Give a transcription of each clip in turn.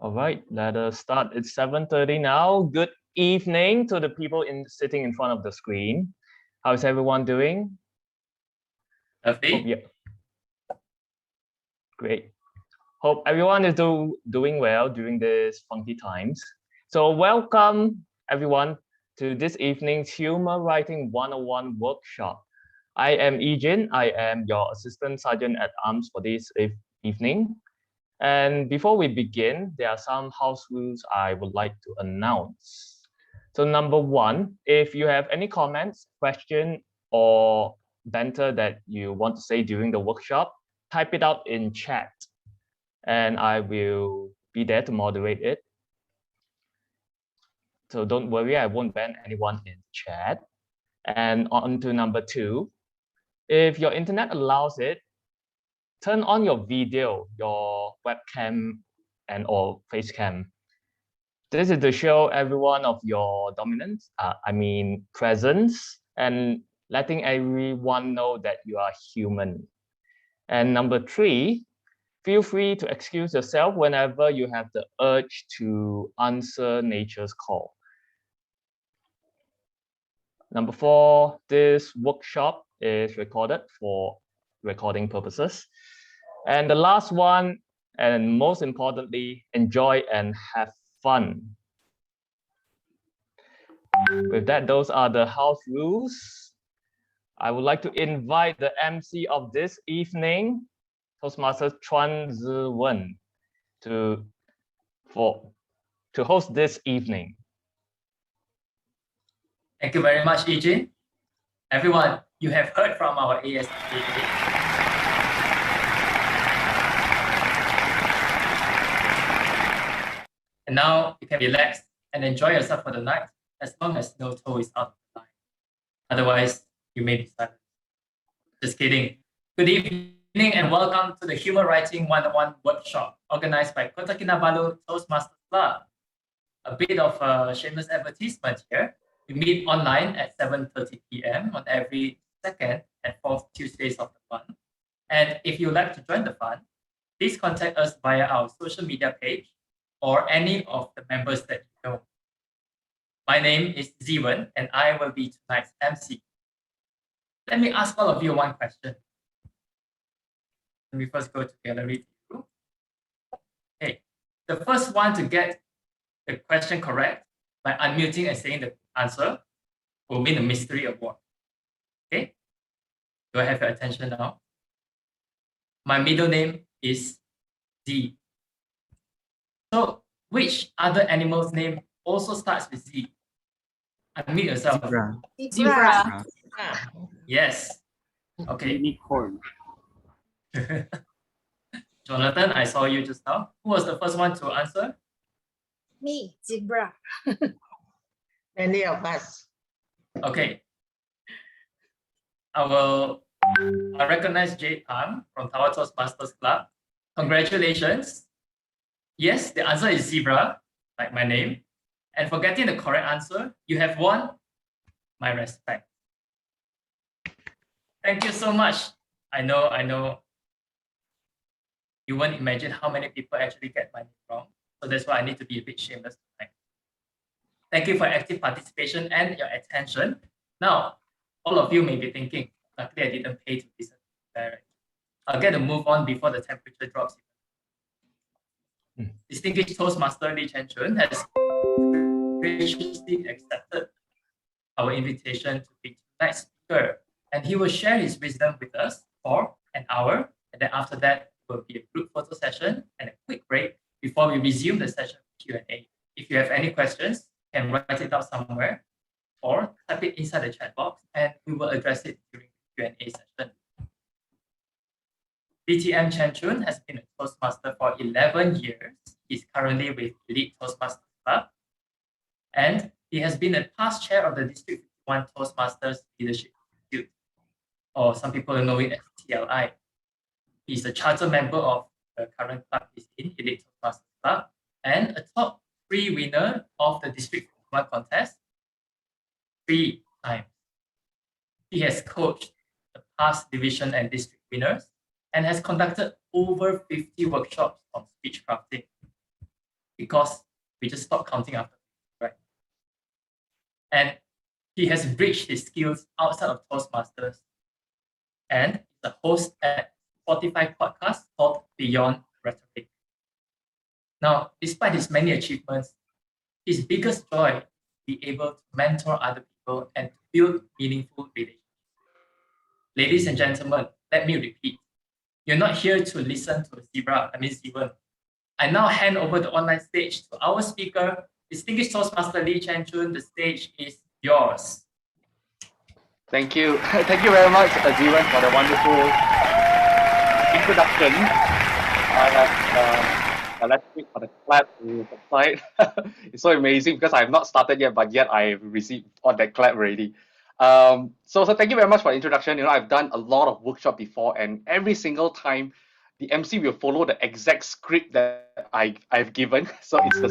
All right, let us start. It's 7:30 now. Good evening to the people sitting in front of the screen. How's everyone doing? Lovely. Great. Hope everyone is doing well during these funky times. So welcome everyone to this evening's Humor Writing 101 workshop. I am Ejin. I am your Assistant Sergeant at Arms for this evening. And before we begin, there are some house rules I would like to announce. So number one, if you have any comments, question, or banter that you want to say during the workshop, type it out in chat and I will be there to moderate it. So don't worry, I won't ban anyone in chat. And on to number two, if your internet allows it, turn on your video, your webcam and or face cam. This is to show everyone of your dominance, presence, and letting everyone know that you are human. And number three, feel free to excuse yourself whenever you have the urge to answer nature's call. Number four, this workshop is recorded for recording purposes. And the last one, and most importantly, enjoy and have fun. With that, those are the house rules. I would like to invite the MC of this evening, Toastmaster Chuan Ziwen, to host this evening. Thank you very much, Ejin. Everyone, you have heard from our ASA. And now you can relax and enjoy yourself for the night, as long as no toe is out of the line. Otherwise, you may be silent. Just kidding. Good evening and welcome to the Humor Writing 101 workshop organized by Kota Kinabalu Toastmasters Club. A bit of a shameless advertisement here. We meet online at 7:30 p.m. on every second and fourth Tuesdays of the month. And if you'd like to join the fun, please contact us via our social media page or any of the members that you know. My name is Ziwen and I will be tonight's MC. Let me ask all of you one question. Let me first go to gallery view. Okay, the first one to get the question correct by unmuting and saying the answer will win a mystery award. Okay, do I have your attention now? My middle name is Z. So which other animal's name also starts with Z? Unmute yourself. Zebra. Yes. Okay. Unicorn. Jonathan, I saw you just now. Who was the first one to answer? Me, zebra. Many of us. Okay. I recognize Jade Tan from Tower Toastmasters Club. Congratulations. Yes, the answer is zebra, like my name. And for getting the correct answer, you have won my respect. Thank you so much. I know. You won't imagine how many people actually get my name wrong. So that's why I need to be a bit shameless tonight. Thank you for active participation and your attention. Now, all of you may be thinking, luckily I didn't pay to listen directly. I'll get to move on before the temperature drops. Distinguished Toastmaster Lee Chen Choon has graciously accepted our invitation to be tonight's speaker, and he will share his wisdom with us for an hour, and then after that will be a group photo session and a quick break before we resume the session with Q&A. If you have any questions, you can write it out somewhere or type it inside the chat box and we will address it during the Q&A session. DTM Chen Choon has been a Toastmaster for 11 years. He's currently with Elite Toastmasters Club. And he has been a past chair of the District 51 Toastmasters Leadership Institute, or some people know it as TLI. He's a charter member of the current club he's in, Elite Toastmasters Club, and a top 3 winner of the District 51 contest 3 times. He has coached the past division and district winners and has conducted over 50 workshops on speech crafting. because we just stopped counting after, right? And he has bridged his skills outside of Toastmasters and is a host at Spotify podcast called Beyond Rhetoric. Now, despite his many achievements, his biggest joy is to be able to mentor other people and to build meaningful relationships. Ladies and gentlemen, let me repeat. You're not here to listen to Steven. I now hand over the online stage to our speaker, distinguished Toastmaster Lee Chen Choon. The stage is yours. Thank you. Thank you very much, Ziwan, for the wonderful introduction. I have, let's wait for the clap to subside. It's so amazing because I have not started yet, but yet I have received all that clap already. So thank you very much for the introduction. You know, I've done a lot of workshop before, and every single time the MC will follow the exact script that I've given. So it's the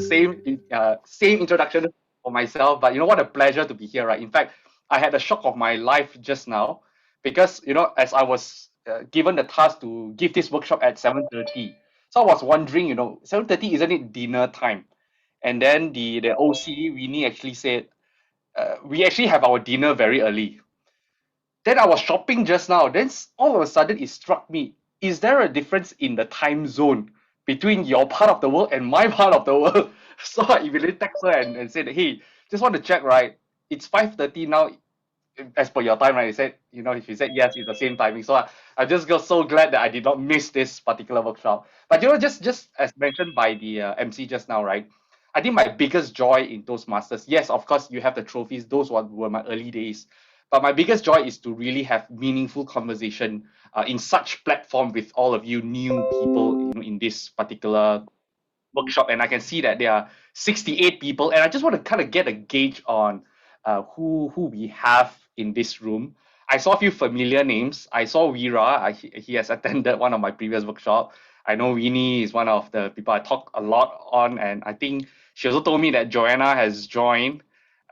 same introduction for myself. But you know what a pleasure to be here, right? In fact, I had a shock of my life just now because you know as I was given the task to give this workshop at 7:30, so I was wondering, you know, 7:30 isn't it dinner time? And then the OC Winnie actually said we actually have our dinner very early. Then I was shopping just now. Then all of a sudden it struck me: is there a difference in the time zone between your part of the world and my part of the world? So I immediately text her and said, hey, just want to check, right? It's 5:30 now as per your time, right? He said, you know, she said yes, it's the same timing. So I just got so glad that I did not miss this particular workshop. But you know, just as mentioned by the MC just now, right? I think my biggest joy in Toastmasters, yes, of course, you have the trophies. Those were my early days. But my biggest joy is to really have meaningful conversation in such platform with all of you new people, you know, in this particular workshop. And I can see that there are 68 people, and I just want to kind of get a gauge on who we have in this room. I saw a few familiar names. I saw Veera. He has attended one of my previous workshop. I know Winnie is one of the people I talk a lot on, and I think she also told me that Joanna has joined.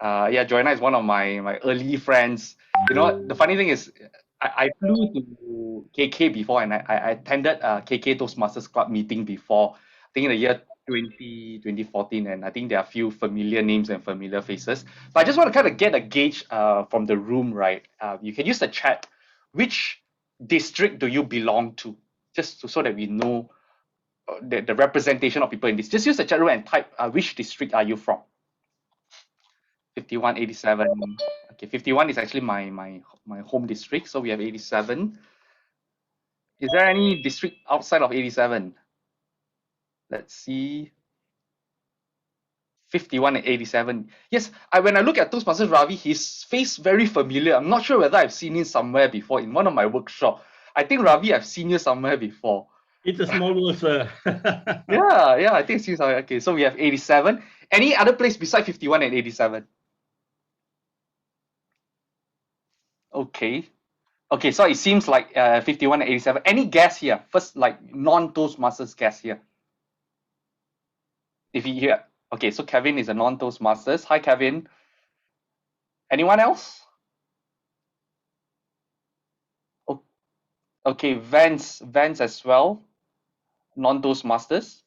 Yeah, Joanna is one of my early friends. You know, the funny thing is, I flew to KK before, and I attended KK Toastmasters Club meeting before. I think in the year 2014, and I think there are a few familiar names and familiar faces. But I just want to kind of get a gauge from the room, right? You can use the chat. Which district do you belong to? Just so that we know the representation of people in this. Just use the chat room and type which district are you from? 5187. Okay, 51 is actually my home district, so we have 87. Is there any district outside of 87? Let's see. 51 and 87. Yes, when I look at Toastmasters Ravi, his face very familiar. I'm not sure whether I've seen him somewhere before in one of my workshops. I think Ravi, I've seen you somewhere before. It's a small world, sir. Yeah, I think it's somewhere. Okay, so we have 87. Any other place beside 51 and 87? Okay. Okay, so it seems like 51 and 87. Any guess here? First, like non-Toastmasters guess here. If you hear, okay, so Kevin is a non-Toastmasters. Hi, Kevin. Anyone else? Oh, okay, Vance as well. Non-Toastmasters.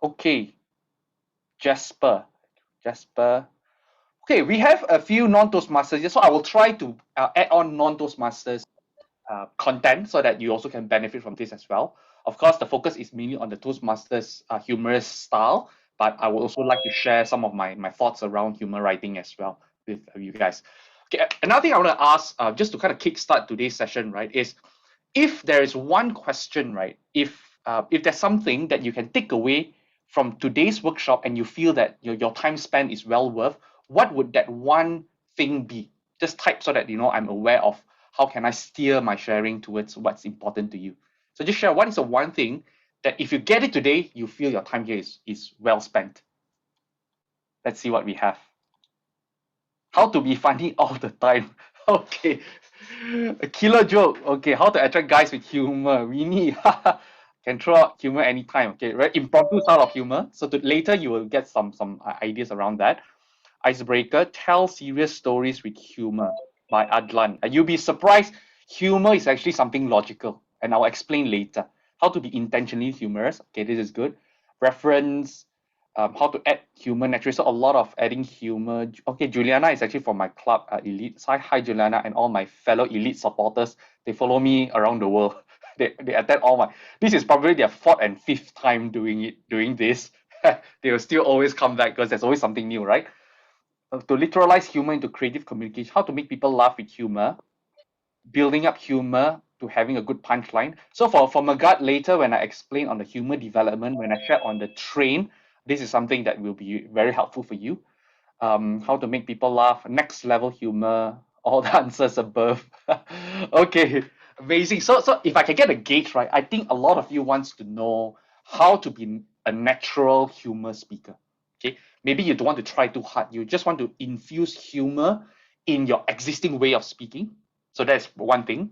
Okay, Jasper. Okay, we have a few non-Toastmasters here, so I will try to add on non-Toastmasters content so that you also can benefit from this as well. Of course, the focus is mainly on the Toastmasters humorous style, but I would also like to share some of my thoughts around humor writing as well with you guys. Okay, another thing I want to ask, just to kind of kickstart today's session, right, is if there is one question, right, if there's something that you can take away from today's workshop and you feel that your time spent is well worth, what would that one thing be? Just type so that you know I'm aware of how can I steer my sharing towards what's important to you. So just share what is the one thing that if you get it today, you feel your time here is well spent. Let's see what we have. How to be funny all the time. Okay. A killer joke. Okay. How to attract guys with humor. We need can throw out humor anytime. Okay. Very impromptu style of humor. So later you will get some ideas around that. Icebreaker. Tell serious stories with humor by Adlan. You'll be surprised. Humor is actually something logical, and I'll explain later how to be intentionally humorous. Okay, this is good. Reference, how to add humor naturally. So a lot of adding humor. Okay, Juliana is actually from my club, Elite. So hi, Juliana, and all my fellow Elite supporters. They follow me around the world. They attend all my. This is probably their fourth and fifth time doing this. They will still always come back because there's always something new, right? To literalize humor into creative communication, how to make people laugh with humor, building up humor to having a good punchline. So for Magat later, when I explain on the humor development, when I share on the train, this is something that will be very helpful for you. How to make people laugh, next level humor, all the answers above. Okay, amazing. So if I can get a gauge, right, I think a lot of you wants to know how to be a natural humor speaker. Okay, maybe you don't want to try too hard. You just want to infuse humor in your existing way of speaking. So that's one thing.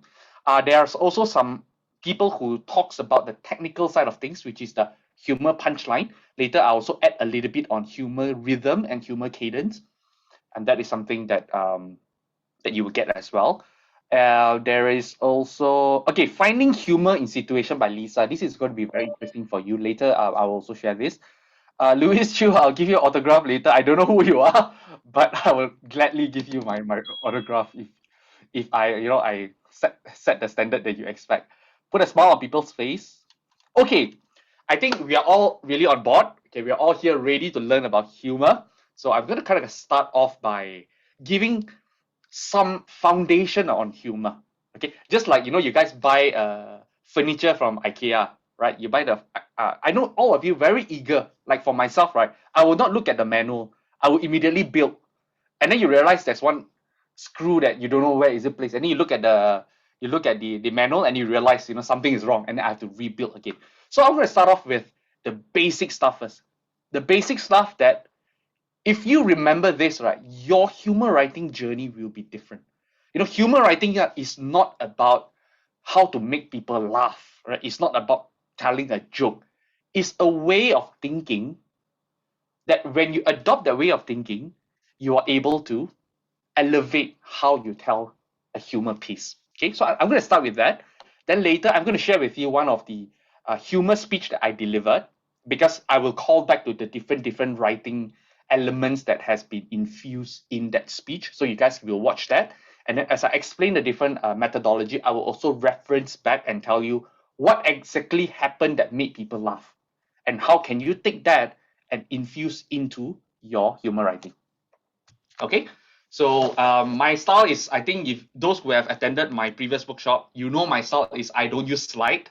There's also some people who talks about the technical side of things, which is the humor punchline. Later, I also add a little bit on humor rhythm and humor cadence, and that is something that that you will get as well. There is also finding humor in situation by Lisa. This is going to be very interesting for you. Later, I will also share this. Louis Chu, I'll give you an autograph later. I don't know who you are, but I will gladly give you my autograph if I set the standard that you expect. Put a smile on people's face. Okay, I think we are all really on board. Okay, we are all here ready to learn about humor. So I'm going to kind of start off by giving some foundation on humor. Okay, just like you guys buy furniture from IKEA, right? You buy the I know all of you very eager. Like for myself, right? I will not look at the manual. I will immediately build, and then you realize there's one screw that you don't know where is it placed, and then you look at the manual and you realize something is wrong, and then I have to rebuild again. So I'm going to start off with the basic stuff first. The basic stuff that if you remember this, right, your humor writing journey will be different. Humor writing is not about how to make people laugh, right? It's not about telling a joke. It's a way of thinking that when you adopt that way of thinking, you are able to elevate how you tell a humor piece. Okay, so I'm going to start with that. Then later, I'm going to share with you one of the humor speech that I delivered, because I will call back to the different writing elements that has been infused in that speech. So you guys will watch that. And then as I explain the different methodology, I will also reference back and tell you what exactly happened that made people laugh. And how can you take that and infuse into your humor writing. Okay, so my style is, I think if those who have attended my previous workshop, my style is I don't use slide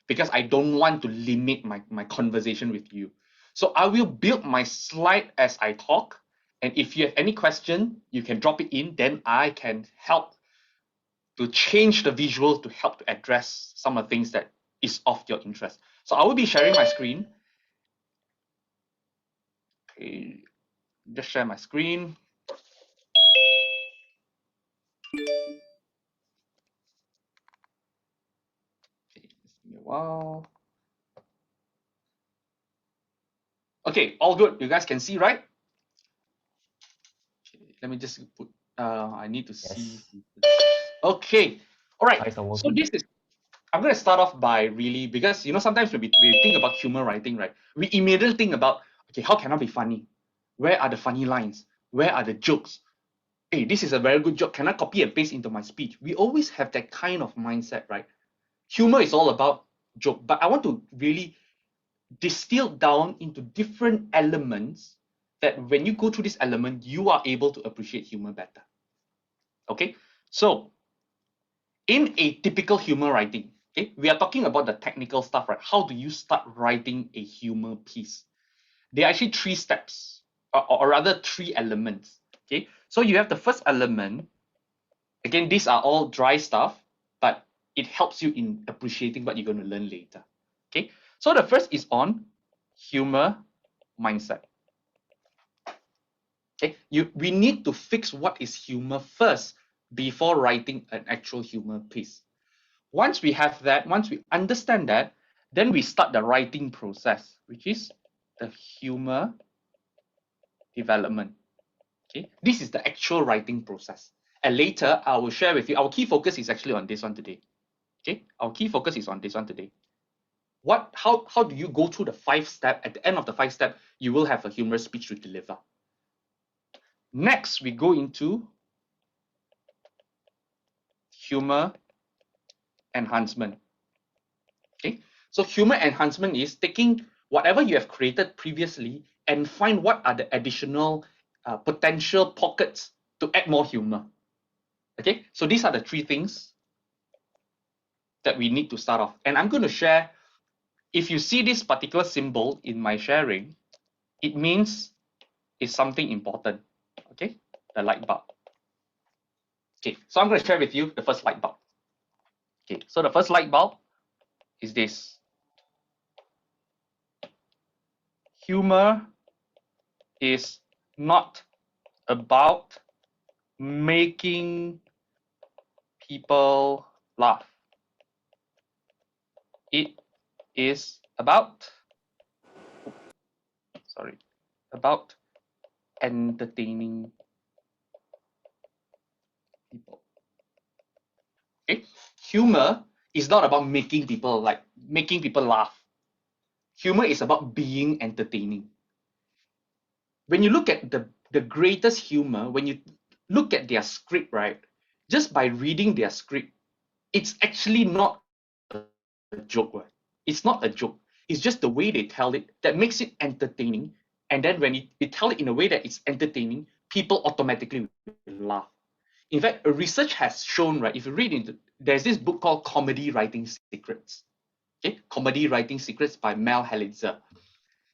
because I don't want to limit my conversation with you. So I will build my slide as I talk. And if you have any question, you can drop it in, then I can help to change the visuals to help to address some of the things that is of your interest. So I will be sharing my screen. Okay, just share my screen. Okay, just give me a while. Okay, all good. You guys can see, right? Okay, let me just put, I need to see. Okay, all right. Eyes are So working. this is, I'm going to start off by really, because, sometimes when we think about humor writing, right, we immediately think about, okay, how can I be funny? Where are the funny lines? Where are the jokes? Hey, this is a very good joke. Can I copy and paste into my speech? We always have that kind of mindset, right? Humor is all about joke, but I want to really distilled down into different elements that when you go through this element, you are able to appreciate humor better. Okay, so in a typical humor writing, okay, we are talking about the technical stuff, right? How do you start writing a humor piece? There are actually three steps, or rather three elements. Okay, so you have the first element. Again, these are all dry stuff, but it helps you in appreciating what you're going to learn later. Okay, so the first is on humor mindset. Okay, we need to fix what is humor first before writing an actual humor piece. Once we have that, once we understand that, then we start the writing process, which is the humor development. Okay, this is the actual writing process. And later, I will share with you, our key focus is actually on this one today. Okay, our key focus is on this one today. how do you go through the 5-step? At the end of the 5-step, you will have a humorous speech to deliver. Next, we go into humor enhancement. Okay, so humor enhancement is taking whatever you have created previously and find what are the additional potential pockets to add more humor. Okay, so these are the 3 things that we need to start off. And I'm going to share, if you see this particular symbol in my sharing, it means it's something important. Okay, the light bulb. Okay, so I'm going to share with you the first light bulb. Okay, so the first light bulb is this. Humor is not about making people laugh. It is about, about entertaining people. Okay, humor is not about making people laugh. Humor is about being entertaining. When you look at the greatest humor, when you look at their script, right, just by reading their script, it's actually not a joke, right? It's not a joke. It's just the way they tell it that makes it entertaining. And then when they tell it in a way that it's entertaining, people automatically laugh. In fact, research has shown, right, if you read into, there's this book called Comedy Writing Secrets. Okay, Comedy Writing Secrets by Mel Halitzer.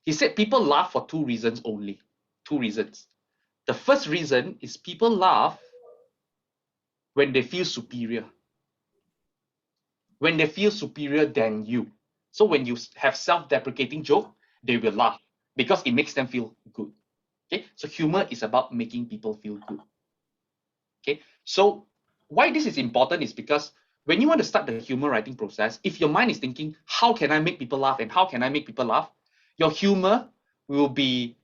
He said people laugh for 2 reasons only. 2 reasons. The first reason is people laugh when they feel superior. When they feel superior than you. So when you have self-deprecating joke, they will laugh because it makes them feel good. Okay, so humor is about making people feel good. Okay, so why this is important is because when you want to start the humor writing process, if your mind is thinking, how can I make people laugh and how can I make people laugh? Your humor will be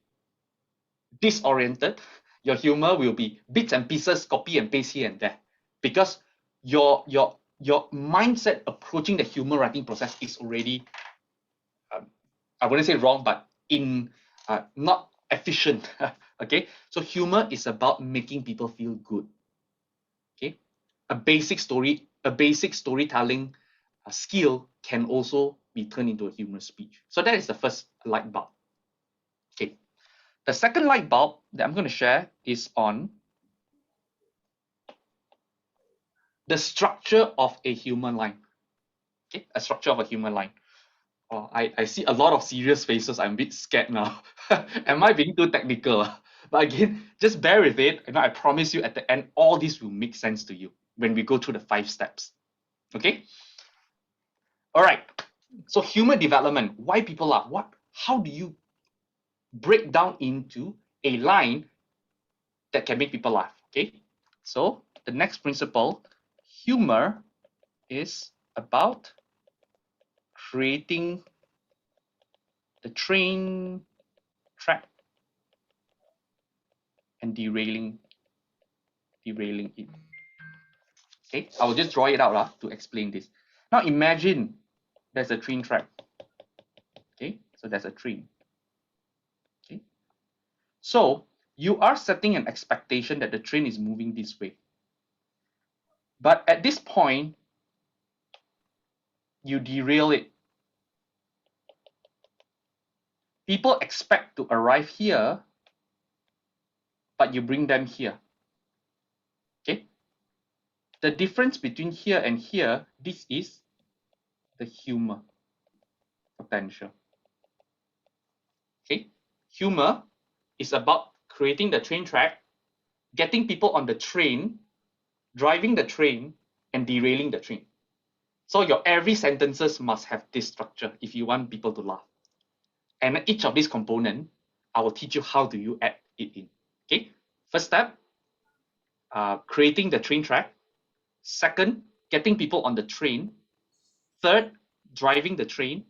disoriented. Your humor will be bits and pieces, copy and paste here and there, because your mindset approaching the humor writing process is already, I wouldn't say wrong, but not efficient. Okay, so humor is about making people feel good. Okay, a basic storytelling skill can also be turned into a humorous speech. So that is the first light bulb. Okay, the second light bulb that I'm going to share is on the structure of a humor line. Okay, a structure of a humor line. Oh, I see a lot of serious faces. I'm a bit scared now. Am I being too technical? But again, just bear with it. And I promise you at the end, all this will make sense to you when we go through the 5 steps. Okay? All right. So humor development, why people laugh? How do you break down into a line that can make people laugh? Okay. So the next principle, humor is about creating the train track and derailing it. Okay, I will just draw it out to explain this. Now imagine there's a train track. Okay, so there's a train. Okay, so you are setting an expectation that the train is moving this way. But at this point, you derail it. People expect to arrive here, but you bring them here. Okay, the difference between here and here, this is the humor potential. Okay, humor is about creating the train track, getting people on the train, driving the train, and derailing the train. So your every sentences must have this structure if you want people to laugh. And each of these components, I will teach you how do you add it in. Okay, first step, creating the train track. Second, getting people on the train. Third, driving the train.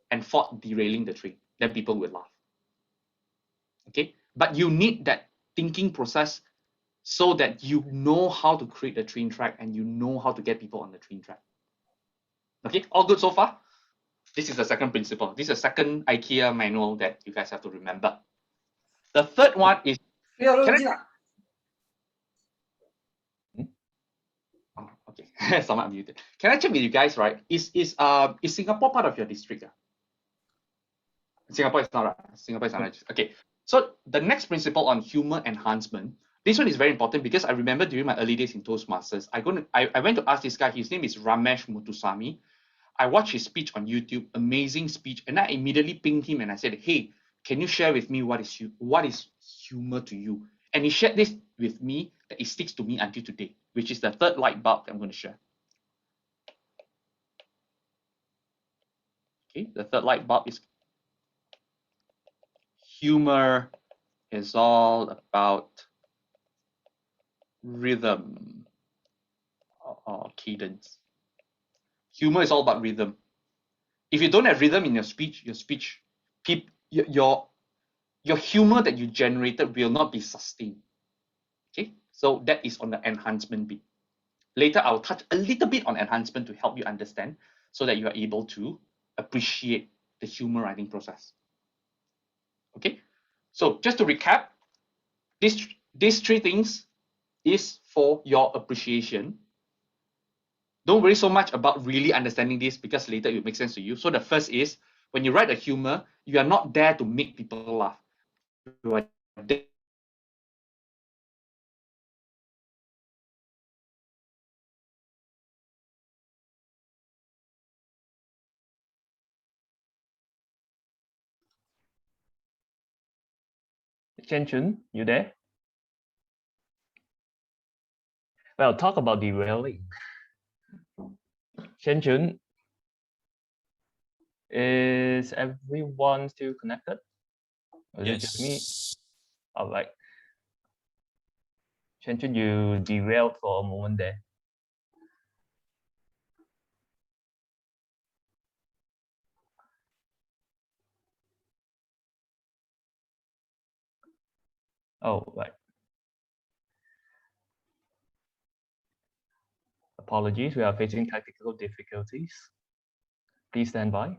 And fourth, derailing the train. Then people will laugh. Okay, but you need that thinking process so that you know how to create the train track and you know how to get people on the train track. Okay, all good so far? This is the second principle. This is the second IKEA manual that you guys have to remember. The third one is, oh, okay, someone unmuted. Can I check with you guys, right? Is Singapore part of your district? Singapore is not, right? Singapore is not. Okay. So the next principle on humor enhancement, this one is very important because I remember during my early days in Toastmasters, I went to ask this guy, his name is Ramesh Muthusamy. I watched his speech on YouTube, amazing speech, and I immediately pinged him and I said, hey, can you share with me what is humor to you? And he shared this with me that it sticks to me until today, which is the third light bulb that I'm going to share. Okay, the third light bulb is humor is all about rhythm or cadence. Humor is all about rhythm. If you don't have rhythm in your speech, your humor that you generated will not be sustained. Okay, so that is on the enhancement bit. Later, I'll touch a little bit on enhancement to help you understand so that you are able to appreciate the humor writing process. Okay, so just to recap, these three things is for your appreciation. Don't worry so much about really understanding this because later it will make sense to you. So the first is when you write a humor, you are not there to make people laugh. You are there Chen Choon, you there? Well, talk about derailing. Chen Choon, is everyone still connected? Or is it just me? All right. Chen Choon, you derailed for a moment there. Oh, right. Apologies, we are facing technical difficulties. Please stand by.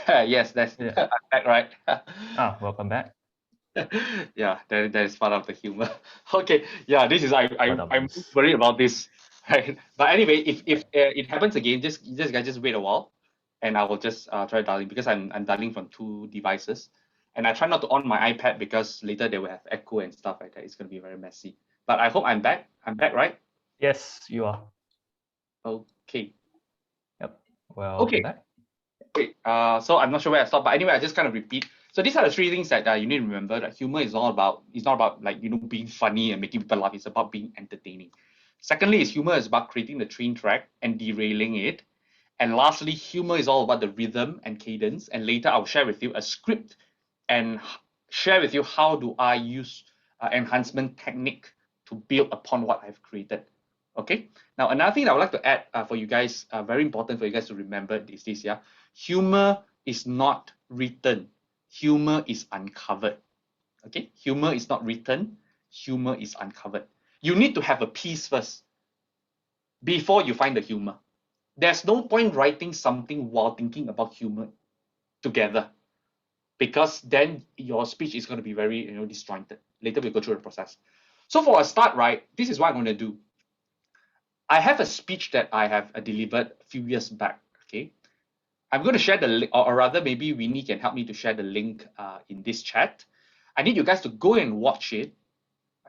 yes, that's Yeah. I'm back, right? Welcome back. Yeah, that is part of the humor. Okay, yeah, this is I'm this. worried about this, right? But anyway, if it happens again, just guys just wait a while, and I will just try dialing because I'm dialing from two devices, and I try not to on my iPad because later they will have echo and stuff like that. It's gonna be very messy. But I hope I'm back. I'm back, right? Yes, you are. Okay. Yep. Welcome Okay. back. Great. So I'm not sure where I stopped, but anyway, I just kind of repeat. So these are the three things that you need to remember. That humor is not about like being funny and making people laugh. It's about being entertaining. Secondly, humor is about creating the train track and derailing it. And lastly, humor is all about the rhythm and cadence. And later, I'll share with you a script and share with you how do I use enhancement technique to build upon what I've created. Okay. Now, another thing I would like to add for you guys, very important for you guys to remember is this, yeah. Humor is not written. Humor is uncovered. Okay. Humor is not written. Humor is uncovered. You need to have a piece first before you find the humor. There's no point writing something while thinking about humor together, because then your speech is going to be very disjointed. Later we'll go through the process. So for a start, right, this is what I'm going to do. I have a speech that I have delivered a few years back. Okay, I'm going to share the link, or rather maybe Winnie can help me to share the link in this chat. I need you guys to go and watch it.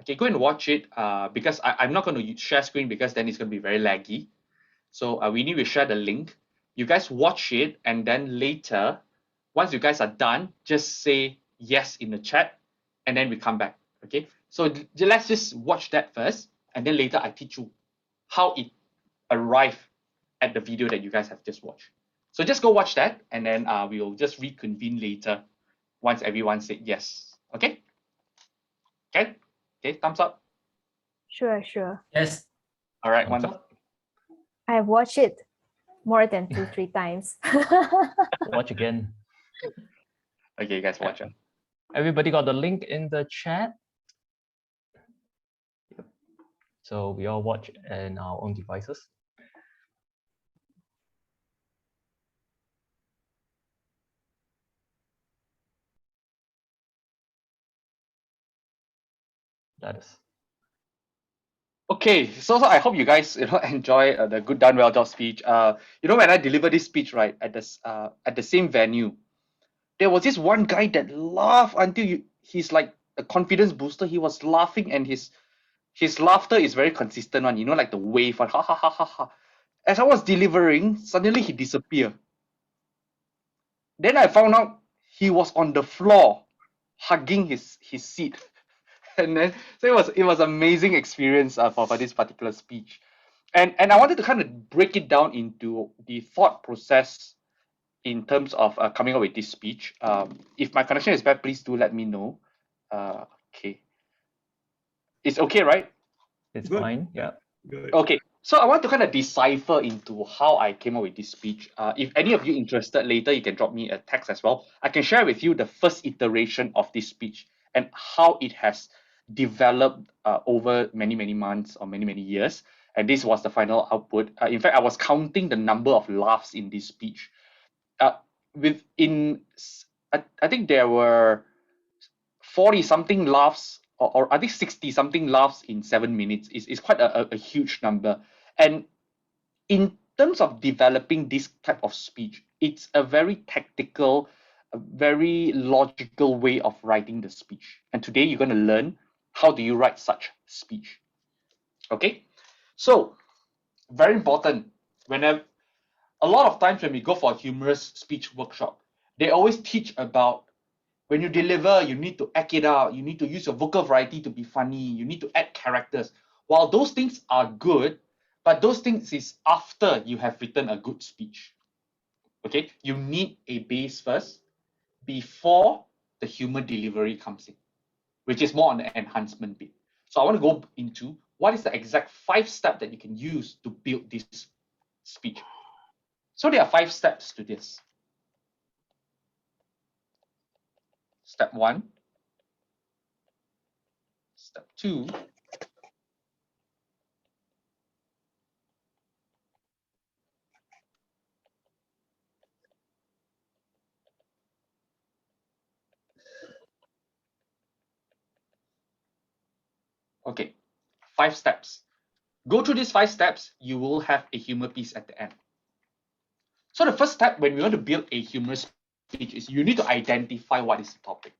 Okay, go and watch it because I'm not going to share screen because then it's going to be very laggy. So Winnie will share the link. You guys watch it, and then later, once you guys are done, just say yes in the chat, and then we come back. Okay, so let's just watch that first, and then later I teach you how it arrived at the video that you guys have just watched. So just go watch that, and then we'll just reconvene later once everyone said yes. Okay? Okay? Okay, thumbs up. Sure, sure. Yes. All right, Thumbs wonderful. up. I've watched it more than 2-3 times. Watch again. Okay, you guys watch it. Everybody got the link in the chat. Yep. So we all watch in our own devices. That is. Okay, so I hope you guys enjoy the good done well job speech. When I deliver this speech right at the same venue, there was this one guy that laughed until he's like a confidence booster. He was laughing, and his laughter is very consistent one. Like the wave one, ha ha ha ha ha. As I was delivering, suddenly he disappeared. Then I found out he was on the floor, hugging his seat. And then so it was amazing experience for this particular speech, and I wanted to kind of break it down into the thought process in terms of coming up with this speech. If my connection is bad, please do let me know. Okay, it's okay, right? It's Good. fine. Yeah. Good. Okay, so I want to kind of decipher into how I came up with this speech. If any of you interested, later you can drop me a text as well. I can share with you the first iteration of this speech and how it has developed over many months or many years. And this was the final output. In fact, I was counting the number of laughs in this speech. I think there were 40 something laughs, or I think 60 something laughs in 7 minutes. Is quite a huge number. And in terms of developing this type of speech, it's a very tactical, a very logical way of writing the speech. And today you're going to learn how do you write such speech. Okay, so very important. Whenever a lot of times when we go for a humorous speech workshop, they always teach about when you deliver, you need to act it out. You need to use your vocal variety to be funny. You need to add characters. While those things are good, but those things is after you have written a good speech. Okay, you need a base first before the humor delivery comes in, which is more on the enhancement bit. So I want to go into what is the exact 5 steps that you can use to build this speech. So there are 5 steps to this. Step 1, step 2, okay, 5 steps. Go through these 5 steps, you will have a humor piece at the end. So the first step when we want to build a humorous speech is you need to identify what is the topic.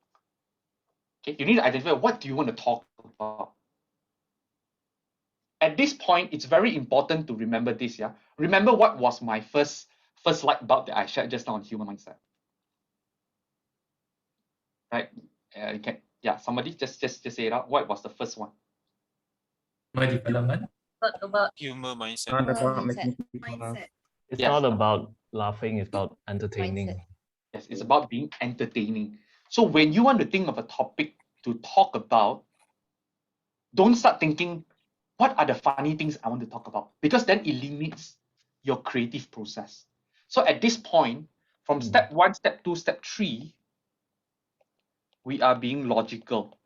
Okay, you need to identify what do you want to talk about. At this point, it's very important to remember this. Yeah, remember what was my first light bulb that I shared just now on humor mindset. Right? You can, yeah. Somebody just say it out. What was the first one? My development. Talk about Humor mindset. Not about mindset. making people laugh. Mindset. It's Yes. not about laughing. It's about entertaining. Mindset. Yes, it's about being entertaining. So when you want to think of a topic to talk about, don't start thinking, what are the funny things I want to talk about? Because then it limits your creative process. So at this point, from step 1, step 2, step 3, we are being logical.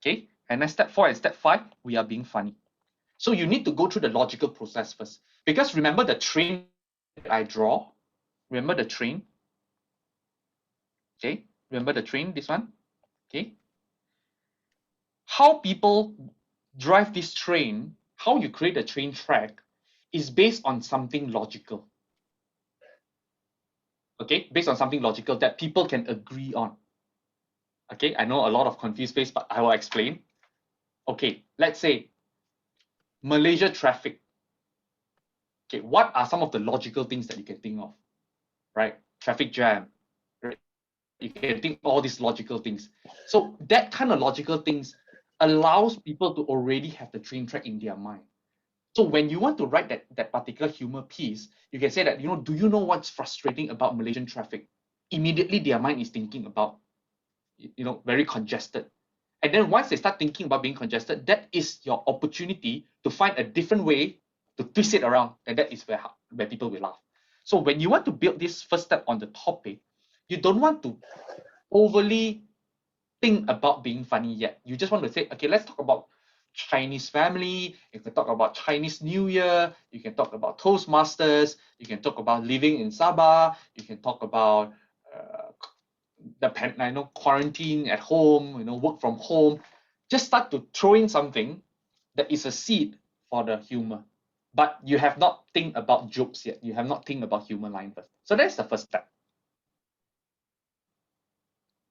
Okay, and then step 4 and step 5, we are being funny. So you need to go through the logical process first. Because remember the train that I draw? Remember the train? Okay, remember the train, this one? Okay. How people drive this train, how you create a train track is based on something logical. Okay, based on something logical that people can agree on. Okay, I know a lot of confused face, but I will explain. Okay, let's say Malaysia traffic. Okay, what are some of the logical things that you can think of? Right, traffic jam, right? You can think all these logical things. So that kind of logical things allows people to already have the train track in their mind. So when you want to write that particular humor piece, you can say that, do you know what's frustrating about Malaysian traffic? Immediately their mind is thinking about, very congested. And then once they start thinking about being congested, that is your opportunity to find a different way to twist it around. And that is where people will laugh. So when you want to build this first step on the topic, you don't want to overly think about being funny yet. You just want to say, okay, let's talk about Chinese family. You can talk about Chinese New Year. You can talk about Toastmasters. You can talk about living in Sabah. You can talk about quarantine at home. Work from home. Just start to throw in something that is a seed for the humor. But you have not think about jokes yet. You have not think about humor line first. So that's the first step.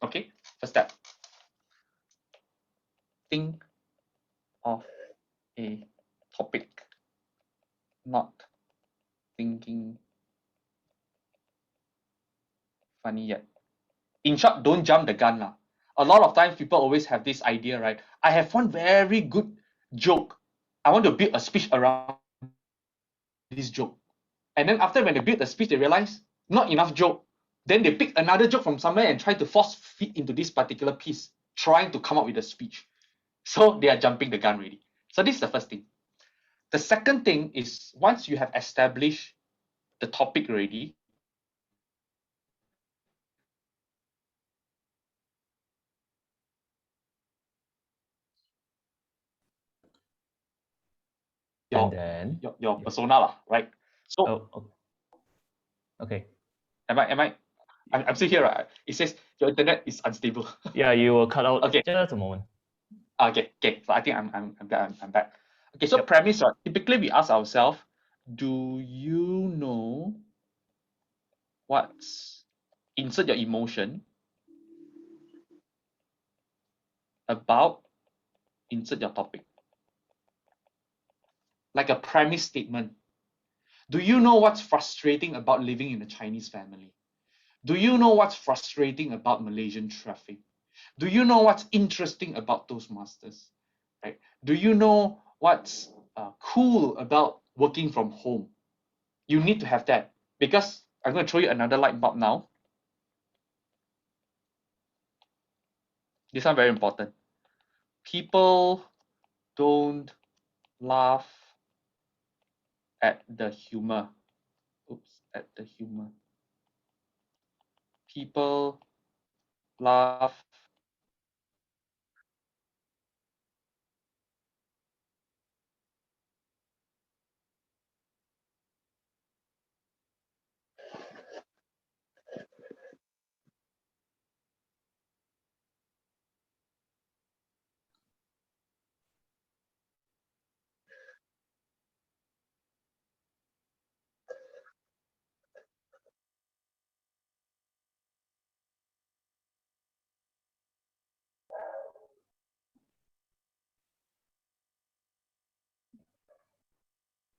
Okay, first step. Think of a topic, not thinking funny yet. In short, don't jump the gun lah. A lot of times people always have this idea, right? I have one very good joke. I want to build a speech around this joke. And then after when they build the speech, they realize not enough joke. Then they pick another joke from somewhere and try to force fit into this particular piece, trying to come up with a speech. So they are jumping the gun already. So this is the first thing. The second thing is once you have established the topic already, And then your persona lah, right? So okay. I'm still here, right? It says your internet is unstable. Yeah, you will cut out. Okay. Just a moment. Okay. So I think I'm back. Okay, so premise, right? Typically we ask ourselves, do you know what's insert your emotion about insert your topic? Like a premise statement. Do you know what's frustrating about living in a Chinese family? Do you know what's frustrating about Malaysian traffic? Do you know what's interesting about Toastmasters? Right? Do you know what's cool about working from home? You need to have that because I'm going to show you another light bulb now. This one very important. People don't laugh at the humor. Oops, at the humor. People laugh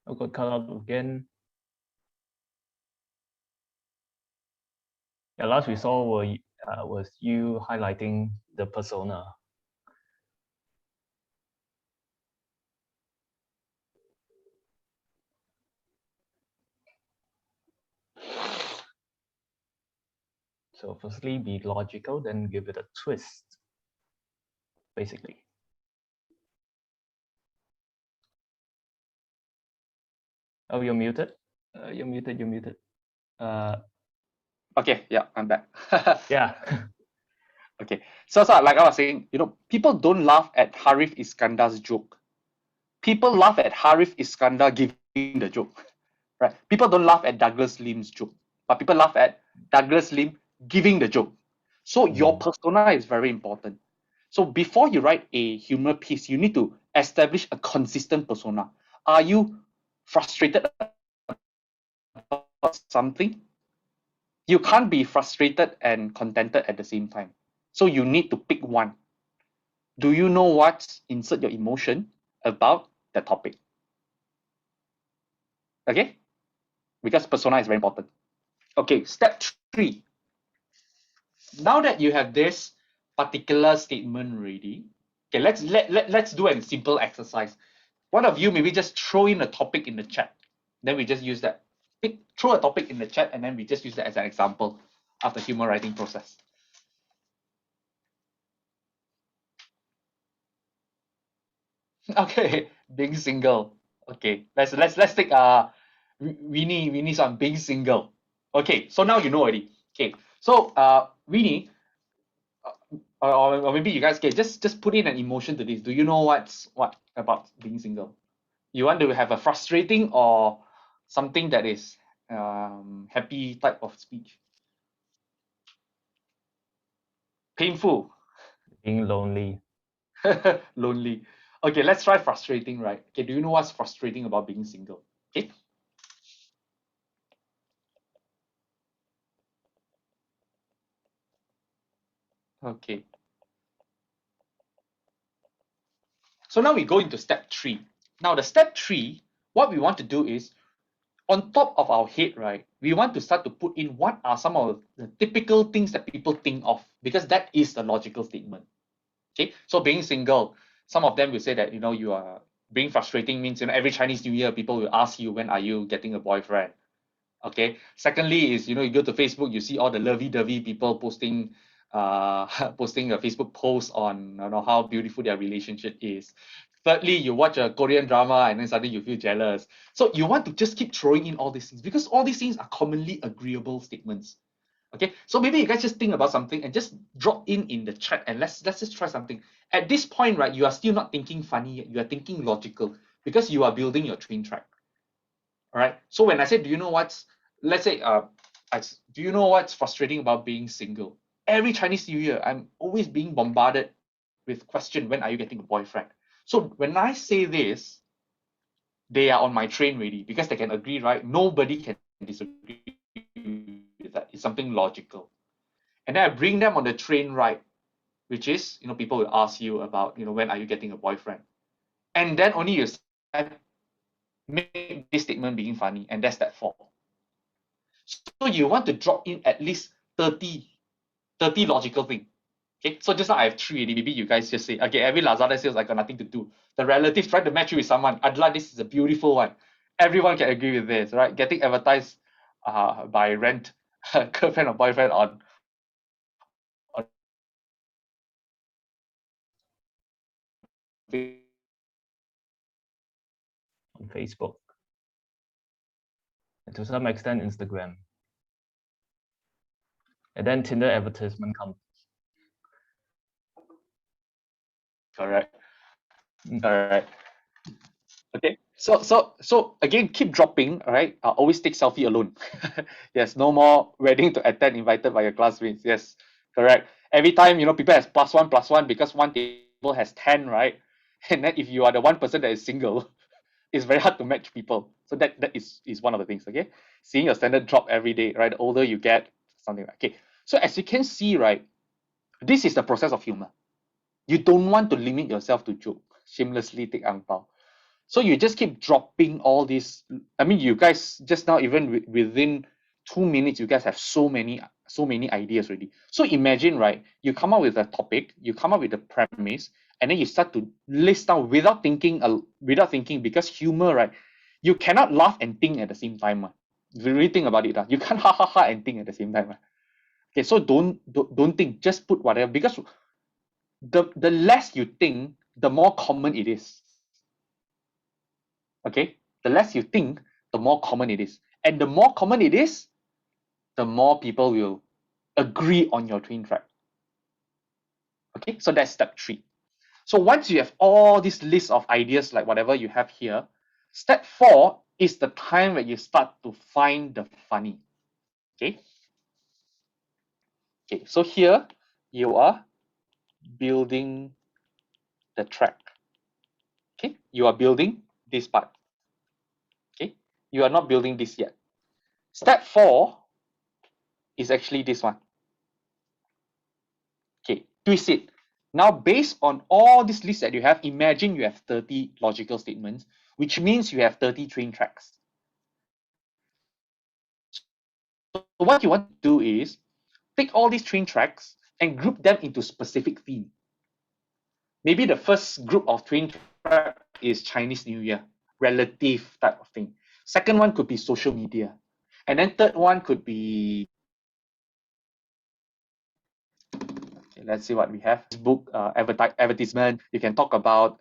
I got cut out again. Yeah, last we saw was you highlighting the persona. So firstly, be logical, then give it a twist, basically. Oh, you're muted. You're muted. Okay, yeah, I'm back. Yeah. Okay, so like I was saying, people don't laugh at Harif Iskandar's joke. People laugh at Harif Iskandar giving the joke, right? People don't laugh at Douglas Lim's joke, but people laugh at Douglas Lim giving the joke. So your persona is very important. So before you write a humor piece, you need to establish a consistent persona. Are you frustrated about something? You can't be frustrated and contented at the same time. So you need to pick one. Do you know what's insert your emotion about the topic? Okay? Because persona is very important. Okay, step 3. now that you have this particular statement ready, okay, let's do a simple exercise. One of you maybe just throw in a topic in the chat. Then we just use that. Throw a topic in the chat and then we just use that as an example of the humor writing process. Okay, being single. Okay, let's take Winnie's on being single. Okay, so now you know already. Okay, so Winnie, or maybe you guys can just put in an emotion to this. Do you know what about being single? You want to have a frustrating or something that is happy type of speech? Painful. Being lonely. Lonely. Okay, let's try frustrating, right? Okay, do you know what's frustrating about being single? Okay. Okay. So now we go into step 3. Now the step 3, what we want to do is on top of our head, right? We want to start to put in what are some of the typical things that people think of, because that is the logical statement. Okay, so being single, some of them will say that, you are being frustrating means, every Chinese New Year, people will ask you, when are you getting a boyfriend? Okay. Secondly is, you go to Facebook, you see all the lovey-dovey people posting posting a Facebook post on how beautiful their relationship is. Thirdly, you watch a Korean drama and then suddenly you feel jealous. So you want to just keep throwing in all these things because all these things are commonly agreeable statements. Okay, so maybe you guys just think about something and just drop in the chat and let's just try something. At this point, right, you are still not thinking funny yet, you are thinking logical because you are building your train track. All right. So when I say, do you know let's say, do you know what's frustrating about being single? Every Chinese New Year, I'm always being bombarded with question, when are you getting a boyfriend? So when I say this, they are on my train ready because they can agree, right? Nobody can disagree with that. It's something logical. And then I bring them on the train ride, which is, people will ask you about, when are you getting a boyfriend? And then only you make this statement being funny, and that's that 4. So you want to drop in at least 30 logical things. Okay, so just now I have 3 already. Maybe you guys just say, okay, every Lazada sales I got nothing to do. The relative trying to match you with someone. Adla, this is a beautiful one. Everyone can agree with this, right? Getting advertised by rent girlfriend or boyfriend on On Facebook. And to some extent, Instagram. And then Tinder advertisement comes. correct. Correct. Okay, so again, keep dropping, all right? Always take selfie alone. Yes, no more wedding to attend invited by your classmates. Yes, correct. Every time, people has +1 because one table has 10, right? And then if you are the one person that is single, it's very hard to match people. So that is one of the things, okay? Seeing your standard drop every day, right? The older you get, something like, okay. So as you can see, right, this is the process of humor. You don't want to limit yourself to joke, shamelessly take ang pao. So you just keep dropping all these. I mean, you guys just now, even within 2 minutes, you guys have so many ideas already. So imagine, right? You come up with a topic, you come up with a premise, and then you start to list down without thinking. Because humor, right? You cannot laugh and think at the same time. If you really think about it, you can't ha ha ha and think at the same time. Okay, so don't think. Just put whatever, because the less you think, the more common it is. Okay, the less you think, the more common it is. And the more common it is, the more people will agree on your train track. Okay, so that's step 3. So once you have all this list of ideas, like whatever you have here, step 4 is the time where you start to find the funny. Okay. Okay, so here you are building the track. Okay, you are building this part. Okay, you are not building this yet. Step 4 is actually this one. Okay, twist it. Now, based on all these lists that you have, imagine you have 30 logical statements, which means you have 30 train tracks. So what you want to do is take all these train tracks and group them into specific theme. Maybe the first group of train track is Chinese New Year, relative type of thing. Second one could be social media. And then third one could be, okay, let's see what we have. Book advertisement. You can talk about,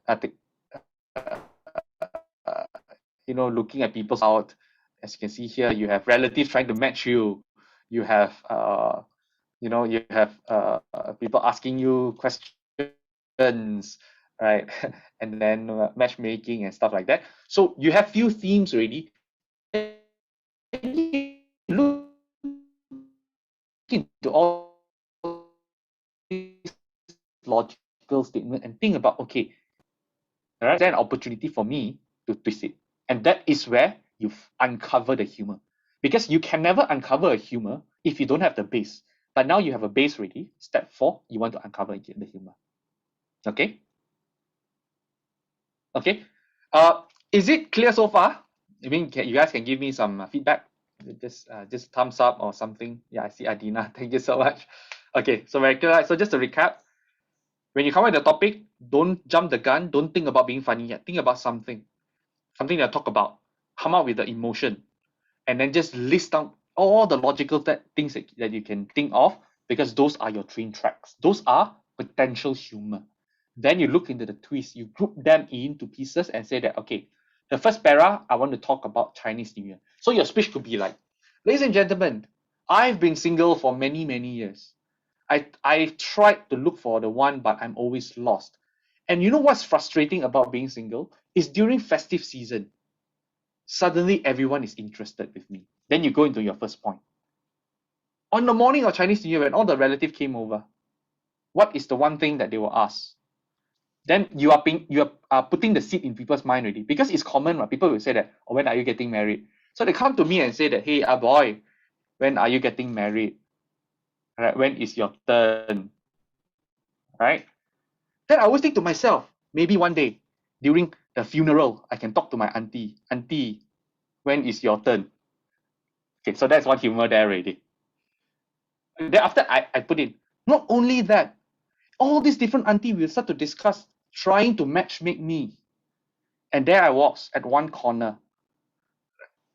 looking at people's out. As you can see here, you have relatives trying to match you. You have, people asking you questions, right? And then matchmaking and stuff like that. So you have few themes already. Look into all these logical statement and think about, okay, all right, is there an opportunity for me to twist it? And that is where you uncover the humor. Because you can never uncover a humor if you don't have the base. But now you have a base ready. Step 4, you want to uncover the humor. Okay? Okay. Is it clear so far? I mean, you guys can give me some feedback. Just thumbs up or something. Yeah, I see Adina. Thank you so much. Okay, so very clear. So just to recap, when you come with the topic, don't jump the gun. Don't think about being funny yet. Think about something to talk about. Come up with the emotion, and then just list down all the logical things that you can think of, because those are your train tracks. Those are potential humor. Then you look into the twist. You group them into pieces and say that, okay, the first para, I want to talk about Chinese New Year. So your speech could be like, ladies and gentlemen, I've been single for many, many years. I tried to look for the one, but I'm always lost. And you know what's frustrating about being single? Is during festive season, suddenly everyone is interested with me. Then you go into your first point. On the morning of Chinese New Year, when all the relatives came over, what is the one thing that they will ask? Then you are putting the seed in people's mind already, because it's common, right? People will say that, oh, when are you getting married? So they come to me and say that, hey, boy, when are you getting married? Right? When is your turn? Right? Then I always think to myself, maybe one day during the funeral, I can talk to my auntie. Auntie, when is your turn? Okay, so that's one humor there already. And then after I put in, not only that, all these different auntie will start to discuss trying to matchmake me. And there I was at one corner.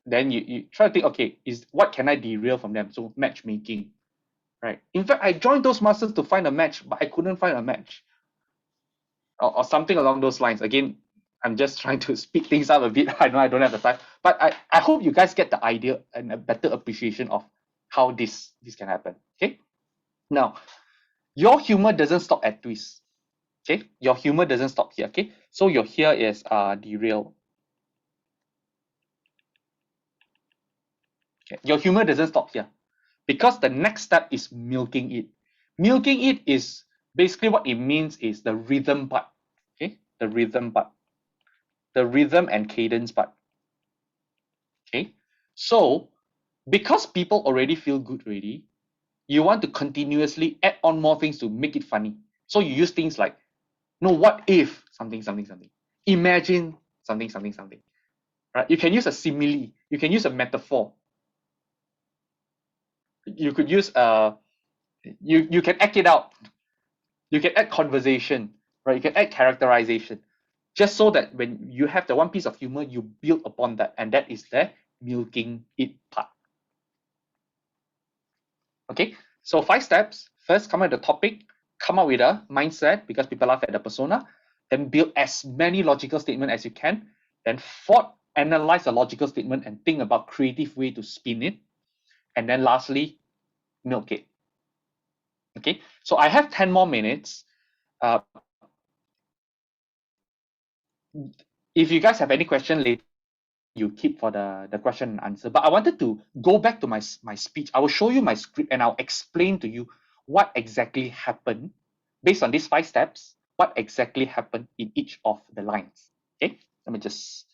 Then you try to think, okay, what can I derail from them? So matchmaking, right? In fact, I joined those masters to find a match, but I couldn't find a match. Or something along those lines. Again, I'm just trying to speed things up a bit. I know I don't have the time, but I hope you guys get the idea and a better appreciation of how this can happen. Okay. Now, your humor doesn't stop at twists. Okay, your humor doesn't stop here. Okay, so your here is derail. Okay, your humor doesn't stop here, because the next step is milking it. Milking it is basically what it means is the rhythm part. Okay, the rhythm part, the rhythm and cadence part. Okay, so because people already feel good already, you want to continuously add on more things to make it funny. So you use things like, no, what if something, something, something. Imagine something, something, something. Right? You can use a simile. You can use a metaphor. You could use you can act it out. You can add conversation, right? You can add characterization, just so that when you have the one piece of humor, you build upon that, and that is the milking it part. Okay, so 5 steps. First, come up with the topic, come up with a mindset, because people laugh at the persona, then build as many logical statements as you can. Then fourth, analyze the logical statement and think about creative way to spin it. And then lastly, milk it. Okay, so I have 10 more minutes. If you guys have any question later, you keep for the question and answer. But I wanted to go back to my speech. I will show you my script and I'll explain to you what exactly happened based on these 5 steps, what exactly happened in each of the lines. Okay, let me just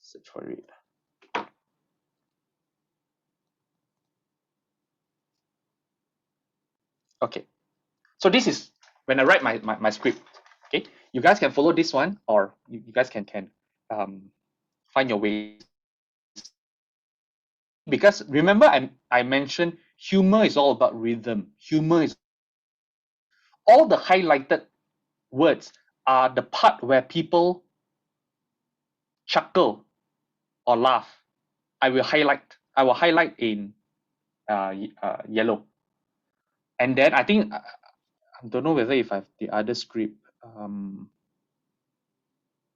search for it. Okay, so this is when I write my script. Okay, you guys can follow this one, or you guys can find your way. Because remember, I mentioned Humor is all about rhythm. Humor is all the highlighted words are the part where people chuckle or laugh. I will highlight in yellow. And then I think I don't know whether if I have the other script.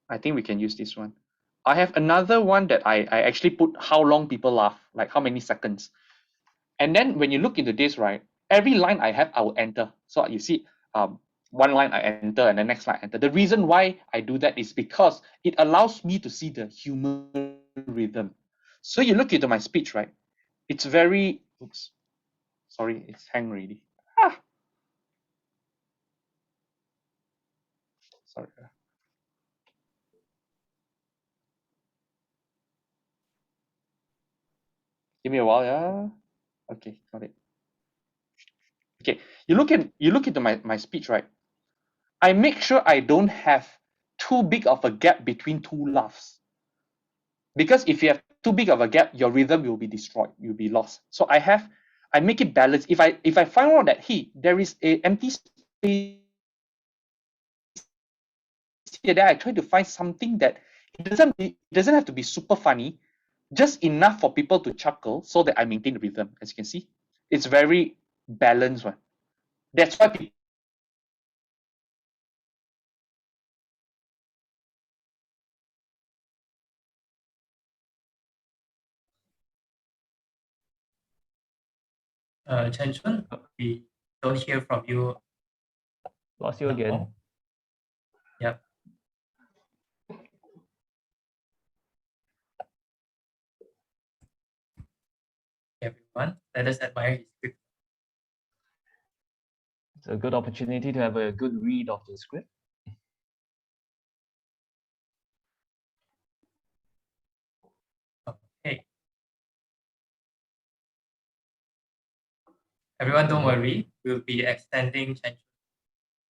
I think we can use this one. I have another one that I actually put how long people laugh, like how many seconds. And then when you look into this, right, every line I have, I will enter. So you see, one line I enter and the next line I enter. The reason why I do that is because it allows me to see the humor rhythm. So you look into my speech, right? It's very, oops, sorry, it's hang already. Sorry. Give me a while, yeah. Okay, got it. Okay, you look into my speech, right? I make sure I don't have too big of a gap between two laughs. Because if you have too big of a gap, your rhythm will be destroyed. You'll be lost. So I make it balanced. If I find out that there is a empty space here, then I try to find something that it doesn't have to be super funny, just enough for people to chuckle so that I maintain the rhythm. As you can see, it's very balanced one. That's why people Chen Choon, we don't hear from you. Lost you again. Yep. Everyone, let us admire his script. It's a good opportunity to have a good read of the script. Okay. Everyone, don't worry. We'll be extending Chen Choon's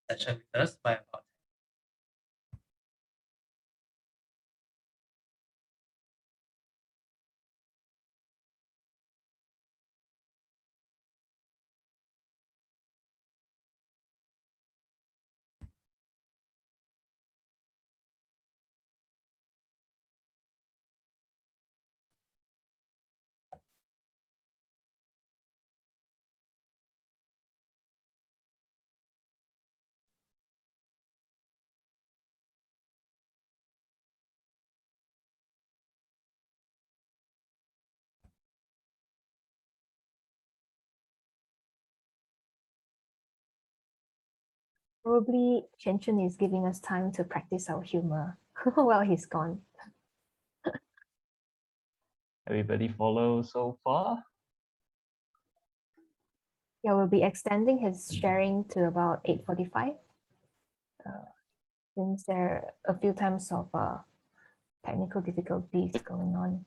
session with us by about Probably Chen Choon is giving us time to practice our humor while he's gone. Everybody follow so far? Yeah, we'll be extending his sharing to about 8:45. Since there are a few times of technical difficulties going on.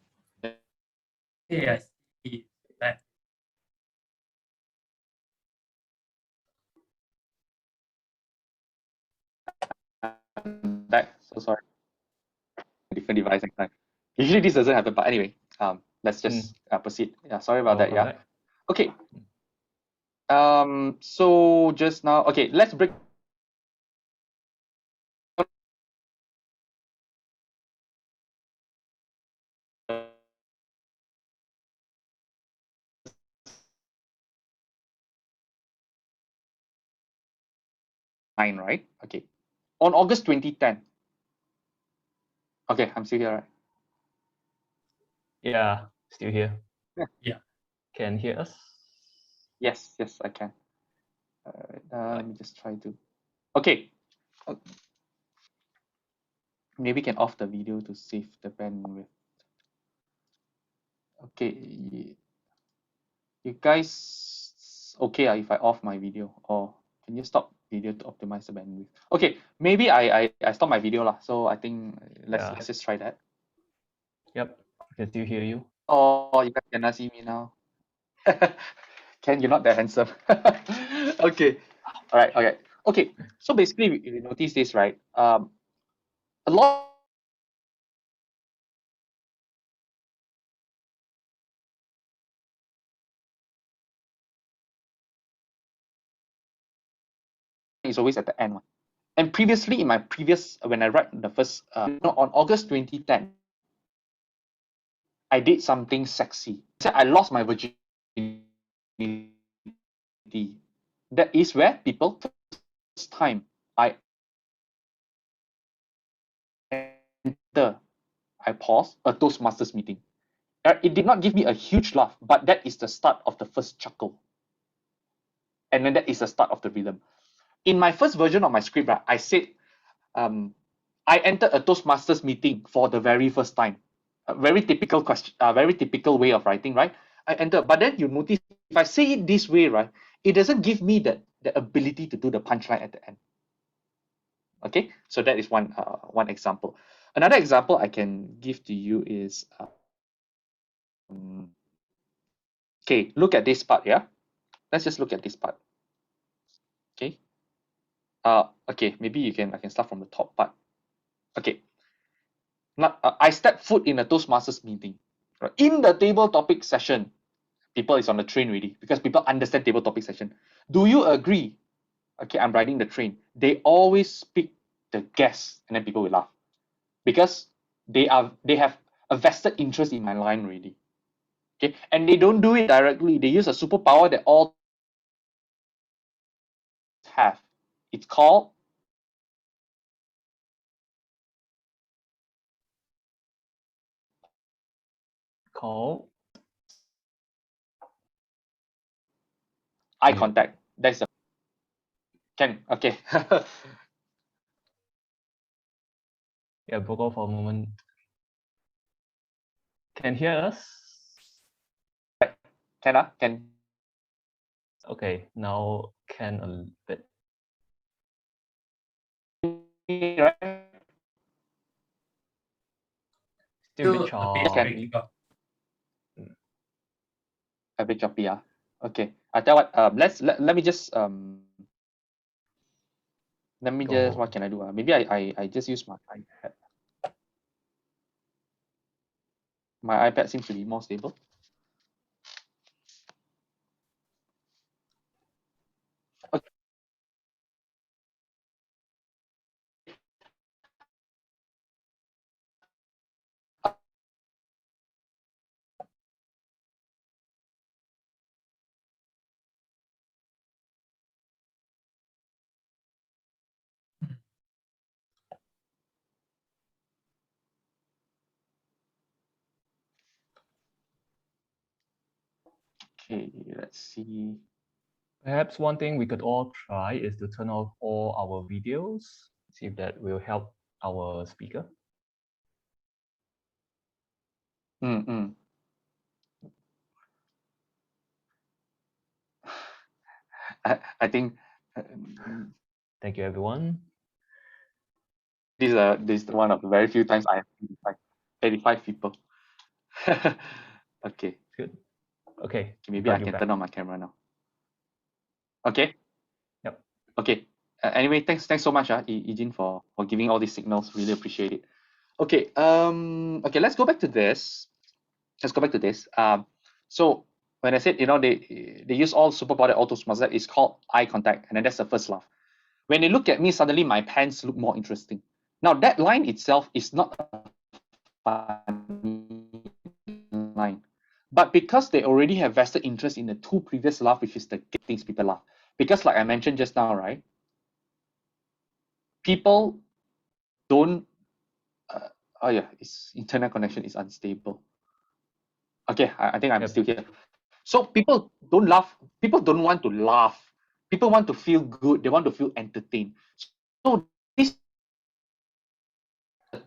yes, he that back. So sorry. Different device next time. Usually this doesn't happen, but anyway, let's just proceed. Yeah, sorry about that. Welcome Yeah. back. Okay. So just now, okay, let's break nine, right? Okay. On August 2010. Okay, I'm still here, right? Yeah, still here. Yeah. Can hear us? Yes, I can. Let me just try to. Okay. Maybe can off the video to save the bandwidth. Okay. You guys okay if I off my video, or can you stop video to optimize the bandwidth? Okay, maybe I stop my video lah. So I think let's just try that. Yep, I can still hear you. Oh, you guys cannot see me now. Ken, you're not that handsome. Okay. All right. Okay. Okay. So basically, we notice this, right? A lot is always at the end one. And previously, in my previous, when I write the first, on August 2010, I did something sexy. I lost my virginity. That is where people, first time I enter, I pause, a Toastmasters meeting. It did not give me a huge laugh, but that is the start of the first chuckle. And then that is the start of the rhythm. In my first version of my script, right, I said, I entered a Toastmasters meeting for the very first time. A very typical question, a very typical way of writing, right? I enter, but then you notice if I say it this way, right, it doesn't give me the ability to do the punchline at the end. Okay, so that is one example. Another example I can give to you is, okay, look at this part, yeah? Let's just look at this part. Okay. Okay, maybe I can start from the top part. Okay. Now, I step foot in a Toastmasters meeting. Right? In the table topic session, people is on the train already because people understand table topic session. Do you agree? Okay, I'm riding the train. They always pick the guests and then people will laugh because they have a vested interest in my line already. Okay, and they don't do it directly. They use a superpower that all have. It's called eye contact. That's the okay. Yeah, vocal for a moment. Can hear us? Can Okay, now can a bit. right? Still a bit Still a bit choppy. breaking up. A bit choppy, yeah. Okay. I tell what, let me just Go. what can I do? Maybe I just use my iPad. My iPad seems to be more stable. Okay. Okay, let's see. Perhaps one thing we could all try is to turn off all our videos, see if that will help our speaker. I think Thank you, everyone. this is one of the very few times I have 85 people. Okay. Good. Okay. Maybe I got you can back. turn on my camera now. Okay. Yep. Okay. Anyway, thanks so much, Ejin, for giving all these signals. Really appreciate it. Okay. Okay, let's go back to this. So when I said, they use all superpower auto-smart, it's called eye contact, and then that's the first laugh. When they look at me, suddenly my pants look more interesting. Now that line itself is not a funny line, but because they already have vested interest in the two previous laugh, which is the things people laugh. Because like I mentioned just now, right? People don't. Oh yeah, its internet connection is unstable. Okay, I think I'm Yep. still here. So people don't laugh. People don't want to laugh. People want to feel good. They want to feel entertained. So this is a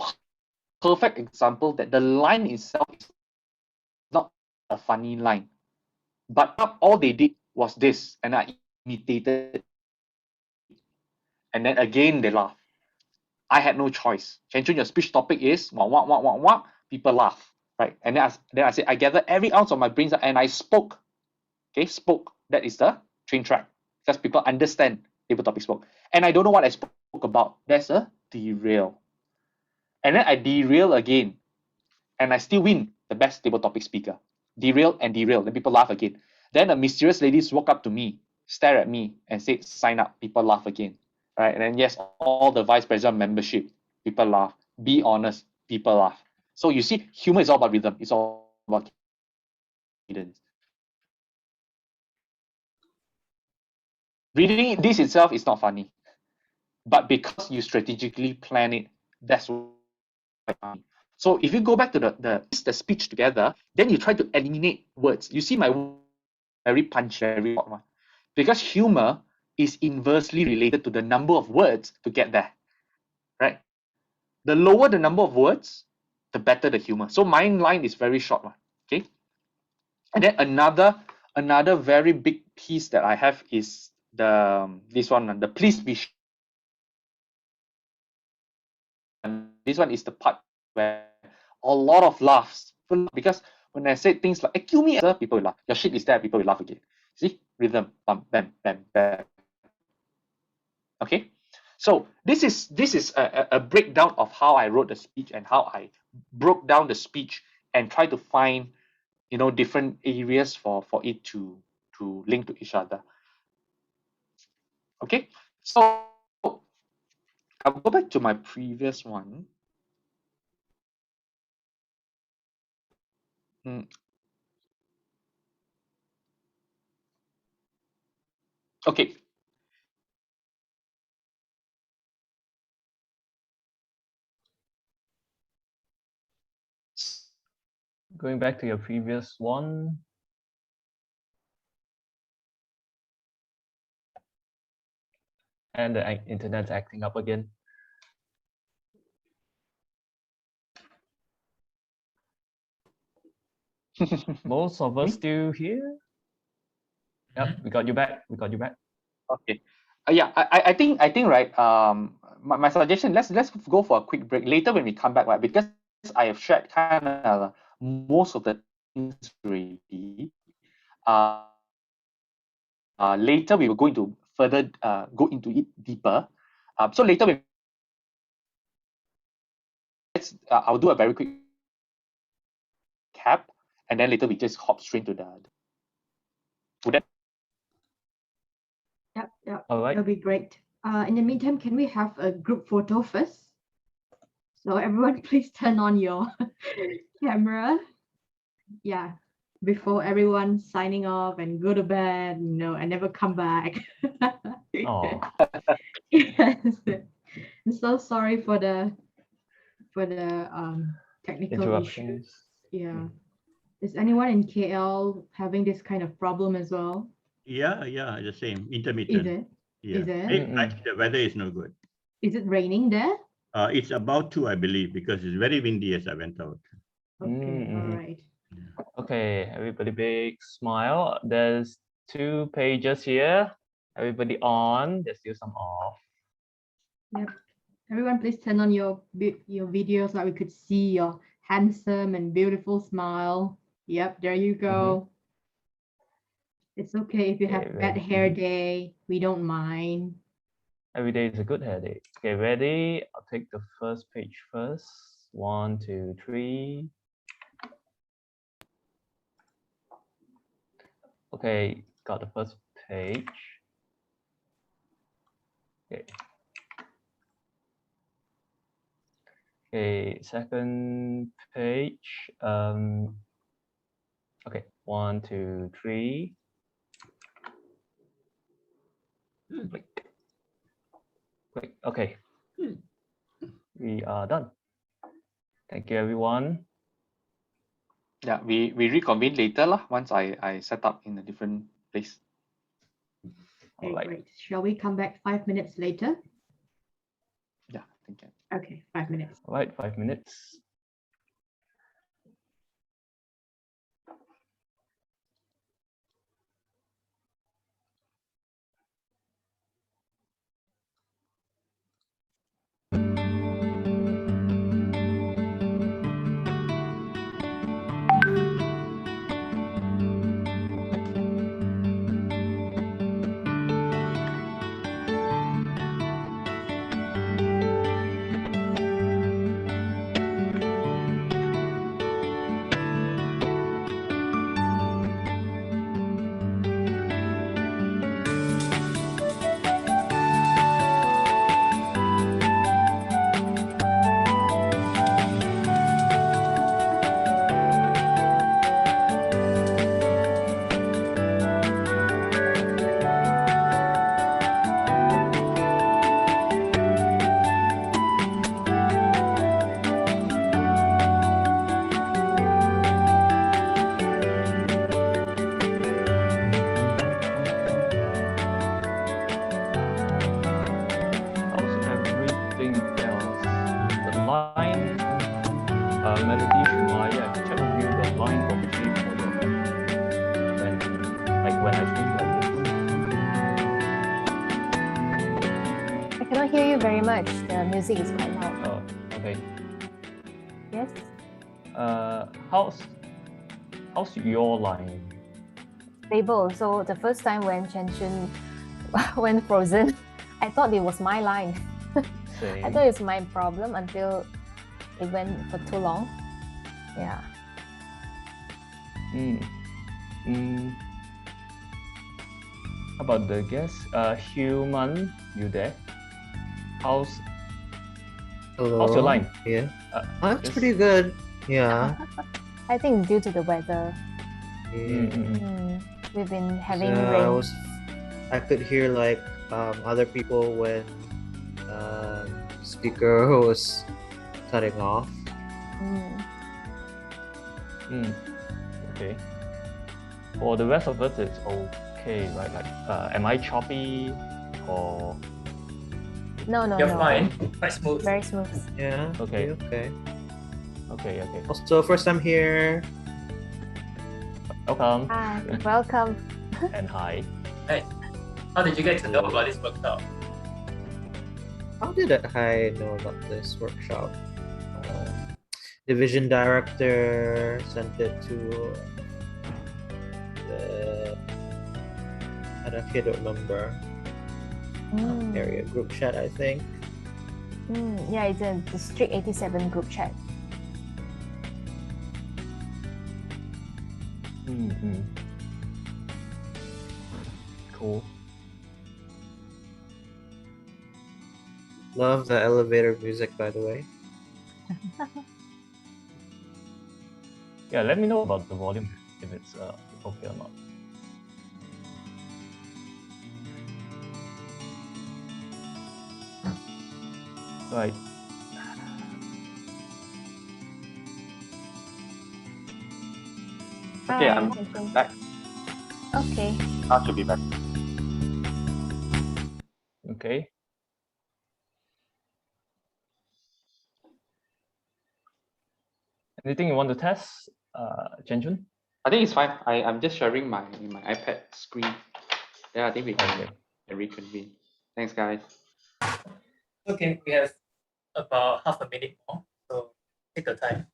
perfect example that the line itself is not a funny line, but all they did was this, and I imitated, and then again they laugh. I had no choice. Chen Choon, your speech topic is wah, wah, wah, wah, wah. People laugh, right? And then I said, I gathered every ounce of my brains and I spoke. Okay, spoke. That is the train track. Because people understand table topic spoke. And I don't know what I spoke about. That's a derail. And then I derail again. And I still win the best table topic speaker. Derail and derail. Then people laugh again. Then a mysterious lady walk up to me, stare at me, and say, sign up. People laugh again. right? And then yes, all the vice president membership, people laugh. Be honest, people laugh. So you see, humor is all about rhythm. It's all about cadence. Reading this itself is not funny, but because you strategically plan it, that's why it's funny. So if you go back to the speech together, then you try to eliminate words. You see my very punchy, very hot one, because humor is inversely related to the number of words to get there, right? The lower the number of words, the better the humor. So my line is very short one, okay? And then another very big piece that I have is this one, the please be sure. And this one is the part where a lot of laughs, because when I say things like kill me, people will laugh. Your shit is there, people will laugh again. See, rhythm, bam, bam, bam, bam. Okay, so this is a breakdown of how I wrote the speech and how I broke down the speech and try to find, you know, different areas for it to link to each other. Okay, so I'll go back to my previous one. Okay. Going back to your previous one. And the internet's acting up again. Most of us still here. Yep, we got you back. We got you back. Okay. Yeah, I think right. My suggestion, let's go for a quick break later when we come back, right? Because I have shared kind of most of the things already. Later we will go into further go into it deeper. So later I'll do a very quick cap, and then later we just hop straight to the. Would that? Yep. All right. That'll be great. In the meantime, can we have a group photo first? So everyone, please turn on your camera. Yeah, before everyone signing off and go to bed, you know, and never come back. Oh. Yes. I'm so sorry for the technical Interruptions. issues. Yeah. Is anyone in KL having this kind of problem as well? Yeah, the same, intermittent. Is it? Yeah. Is it? I think the weather is no good. Is it raining there? It's about to, I believe, because it's very windy as I went out. Okay, all right. Okay, everybody big smile. There's 2 pages here. Everybody on. There's still some off. Yep. Everyone, please turn on your video so that we could see your handsome and beautiful smile. Yep, there you go. It's okay if you have bad hair day. We don't mind. Every day is a good hair day. Okay, ready? I'll take the first page first. 1, 2, 3. Okay, got the first page. Okay. Okay, second page. Okay, 1, 2, 3. Click. Okay. We are done. Thank you, everyone. Yeah, we reconvene later lah. Once I set up in a different place. Okay, All right. great. Shall we come back 5 minutes later? Yeah, thank you. Okay, 5 minutes. All right, 5 minutes. when I speak like this? I cannot hear you very much. The music is quite loud. Oh, okay. Yes? How's your line? Stable. So the first time when Chen Choon went frozen, I thought it was my line. I thought it's my problem until it went for too long. Yeah. How about the guest? Human, you there? How's Hello. your line? Yeah. It's just- pretty good. Yeah. I think it's due to the weather. Yeah. We've been having Yeah, rain. I could hear like other people when speaker was cutting off. Okay. For the rest of it, it's okay, right? Like, am I choppy or? No, You're no. fine. Quite smooth. Very smooth. Yeah. Okay. Okay. Okay. Also, first time here. Welcome Hi, welcome. and hi. Hey, how did you get to know about this workshop? How did I know about this workshop? Division director sent it to the I don't remember area group chat, I think. Yeah, it's a District 87 group chat. Cool. Love the elevator music, by the way. Yeah, let me know about the volume if it's okay or not. Right. Okay, Hi, I'm Chen Choon. back. Okay. That should be better. Okay. Anything you want to test, Chen Choon? I think it's fine. I'm just sharing my iPad screen. Yeah, I think we can reconvene. Thanks, guys. Okay, we have about half a minute more, so take your time.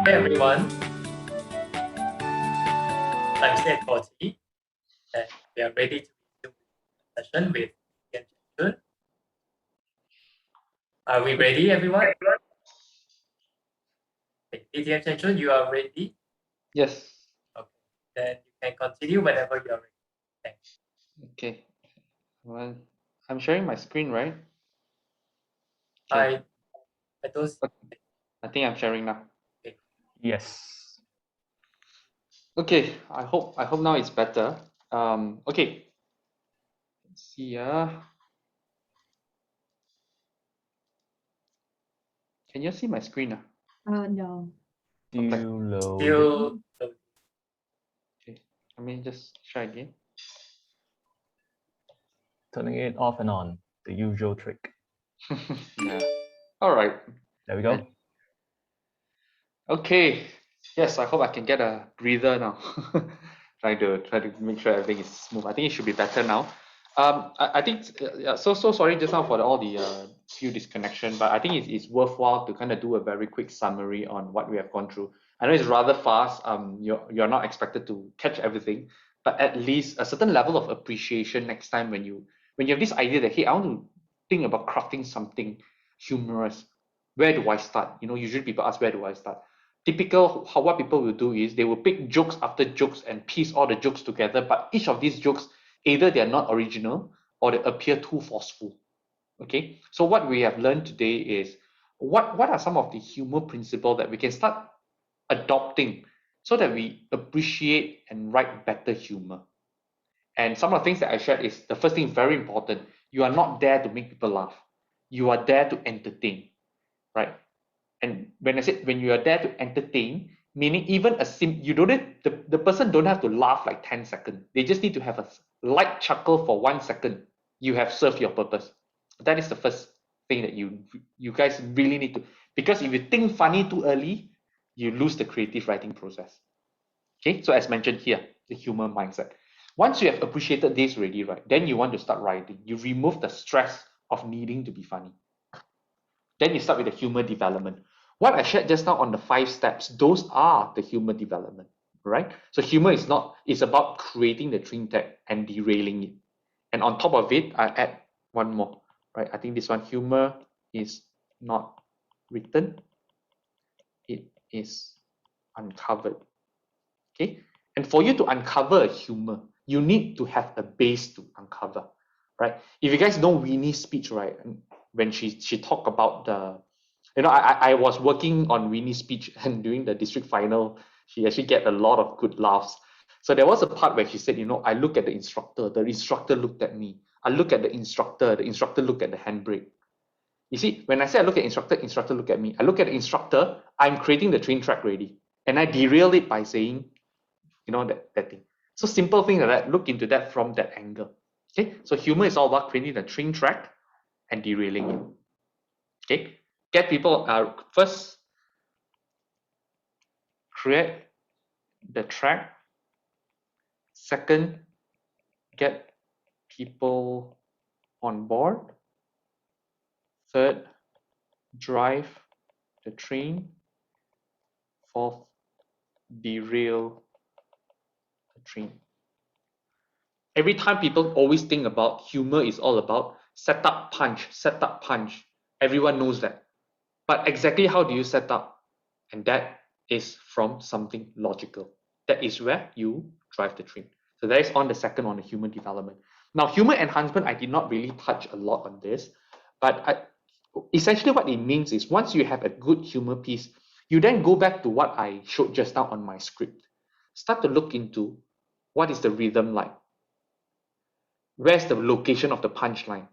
Hi everyone. I'm Sid 40 and we are ready to resume the session with DTM Chen Choon. Are we ready, everyone? Okay, DTM Chen Choon, you are ready? Yes. Okay, then you can continue whenever you are ready. Thanks. Okay. Well, I'm sharing my screen, right? I don't see. I think I'm sharing now. Yes. Okay. I hope now it's better. Okay. Let's see. Can you see my screen? No. Still loading. Still Okay. Let me just try again. Turning it off and on, the usual trick. Yeah. All right. There we go. Okay. Yes, I hope I can get a breather now. try to make sure everything is smooth. I think it should be better now. I think so sorry just now for all the few disconnection, but I think it's worthwhile to kind of do a very quick summary on what we have gone through. I know it's rather fast. You're not expected to catch everything, but at least a certain level of appreciation next time when you have this idea that, hey, I want to think about crafting something humorous. Where do I start? Usually people ask, where do I start? Typical, what people will do is they will pick jokes after jokes and piece all the jokes together, but each of these jokes, either they are not original or they appear too forceful. Okay, so what we have learned today is what are some of the humor principles that we can start adopting so that we appreciate and write better humor. And some of the things that I shared is, the first thing, very important, you are not there to make people laugh. You are there to entertain, right? And when I said when you are there to entertain, meaning even you don't have, the person don't have to laugh like 10 seconds. They just need to have a light chuckle for 1 second. You have served your purpose. That is the first thing that you guys really need to, because if you think funny too early, you lose the creative writing process. Okay, so as mentioned here, the humor mindset. Once you have appreciated this already, right, then you want to start writing. You remove the stress of needing to be funny. Then you start with the humor development. What I shared just now on the 5 steps, those are the humor development, right? So humor is about creating the dream tag and derailing it. And on top of it, I add one more, right? I think this one, humor is not written, it is uncovered. Okay, and for you to uncover a humor, you need to have a base to uncover, right? If you guys know Winnie's speech, right, when she talked about the, I was working on Winnie's speech, and during the district final, she actually get a lot of good laughs. So there was a part where she said, I look at the instructor looked at me. I look at the instructor looked at the handbrake. You see, when I say I look at instructor look at me. I look at the instructor, I'm creating the train track ready. And I derail it by saying, that thing. So simple thing like that, look into that from that angle. Okay, so humor is all about creating the train track and derailing it. Okay, get people, first, create the track. Second, get people on board. Third, drive the train. Fourth, derail the train. Every time people always think about humor is all about set up, punch. Everyone knows that. But exactly how do you set up? And that is from something logical. That is where you drive the train. So that is on the second, on the human development. Now, humor enhancement, I did not really touch a lot on this, but essentially what it means is once you have a good humor piece, you then go back to what I showed just now on my script. Start to look into what is the rhythm like? Where's the location of the punchline?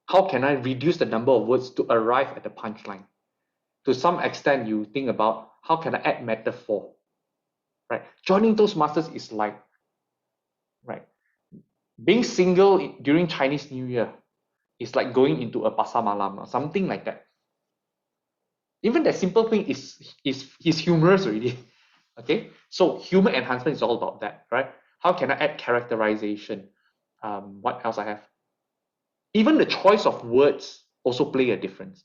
How can I reduce the number of words to arrive at the punchline? To some extent, you think about how can I add metaphor, right? Joining Toastmasters is like, right, being single during Chinese New Year is like going into a pasar malam or something like that. Even that simple thing is humorous already. Okay, so humor enhancement is all about that, right? How can I add characterization? What else I have? Even the choice of words also play a difference.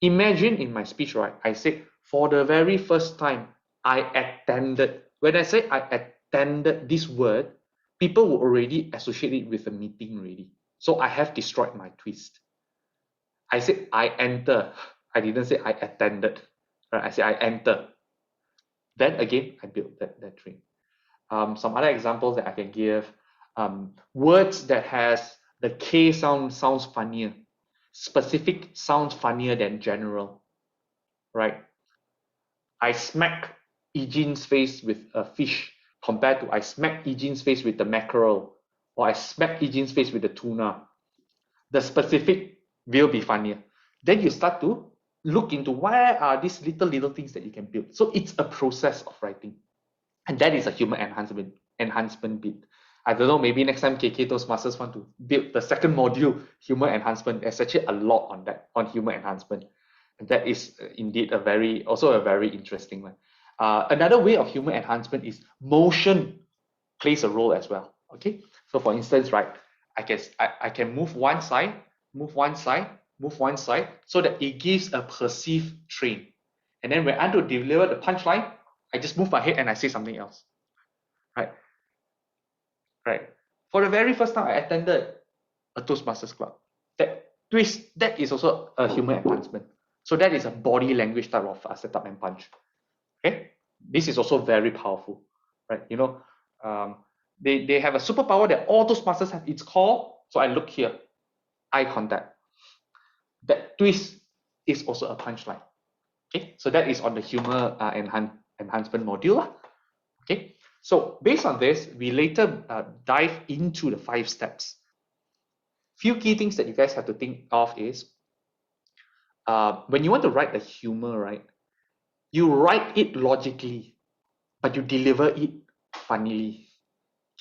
Imagine in my speech, right, I said, for the very first time, I attended. When I say I attended this word, people will already associate it with a meeting already. So I have destroyed my twist. I said I enter. I didn't say I attended. Right? I said I enter. Then again, I built that train. Some other examples that I can give. Words that has the K sounds funnier. Specific sounds funnier than general, right? I smack Eugene face with a fish compared to I smack Eugene's face with the mackerel, or I smack Eugene's face with the tuna. The specific will be funnier. Then you start to look into where are these little things that you can build. So it's a process of writing. And that is a human enhancement bit. I don't know, maybe next time KK Toastmasters want to build the second module, humor enhancement. There's actually a lot on that, on humor enhancement. And that is indeed also a very interesting one. Another way of humor enhancement is motion plays a role as well. Okay, so for instance, right, I can move one side, so that it gives a perceived train. And then when I want to deliver the punchline, I just move my head and I say something else. Right? right? For the very first time, I attended a Toastmasters club. That twist, that is also a humor enhancement. So that is a body language type of setup and punch. Okay, this is also very powerful, right? You know, they have a superpower that all Toastmasters have. It's called, so I look here, eye contact. That twist is also a punchline. Okay, so that is on the humor enhancement module. Okay, so based on this, we later dive into the 5 steps. Few key things that you guys have to think of is when you want to write a humor, right? You write it logically, but you deliver it funnily.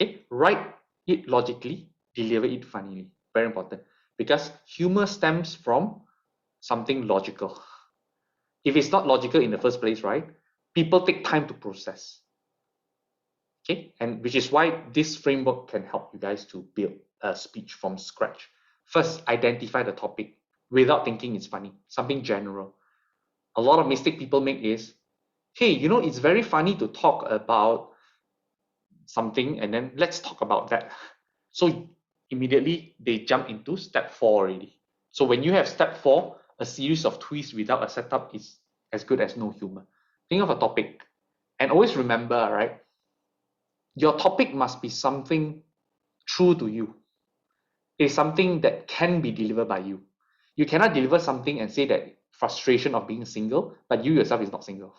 Okay, write it logically, deliver it funnily. Very important, because humor stems from something logical. If it's not logical in the first place, right? People take time to process. Okay, and which is why this framework can help you guys to build a speech from scratch. First, identify the topic without thinking it's funny, something general. A lot of mistake people make is, hey, you know, it's very funny to talk about something, and then let's talk about that. So immediately they jump into step 4 already. So when you have step 4, a series of twists without a setup is as good as no humor. Think of a topic, and always remember, right? Your topic must be something true to you. It's something that can be delivered by you. You cannot deliver something and say that frustration of being single, but you yourself is not single,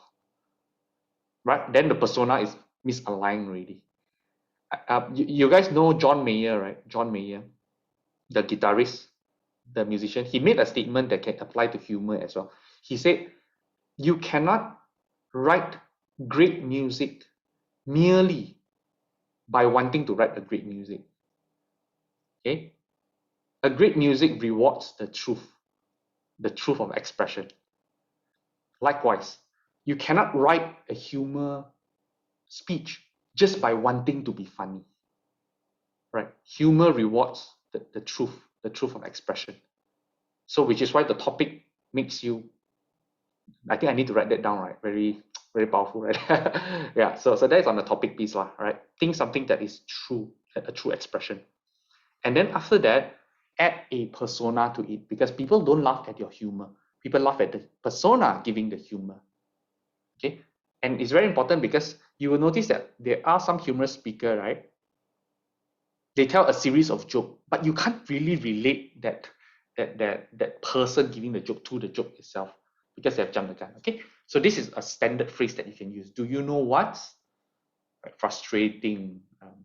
right? Then the persona is misaligned already. You guys know John Mayer, right? John Mayer, the guitarist, the musician. He made a statement that can apply to humor as well. He said, you cannot write great music merely by wanting to write a great music. Okay? A great music rewards the truth of expression. Likewise, you cannot write a humor speech just by wanting to be funny. Right? Humor rewards the truth of expression. So which is why the topic makes you, I think I need to write that down, right? Very, very powerful, right? Yeah, so that is on the topic piece, right? Think something that is true, a true expression. And then after that, add a persona to it, because people don't laugh at your humor. People laugh at the persona giving the humor. Okay, and it's very important because you will notice that there are some humorous speakers, right? They tell a series of jokes, but you can't really relate that person giving the joke to the joke itself because they have jumped the gun. Okay, so this is a standard phrase that you can use. Do you know what's right? Frustrating,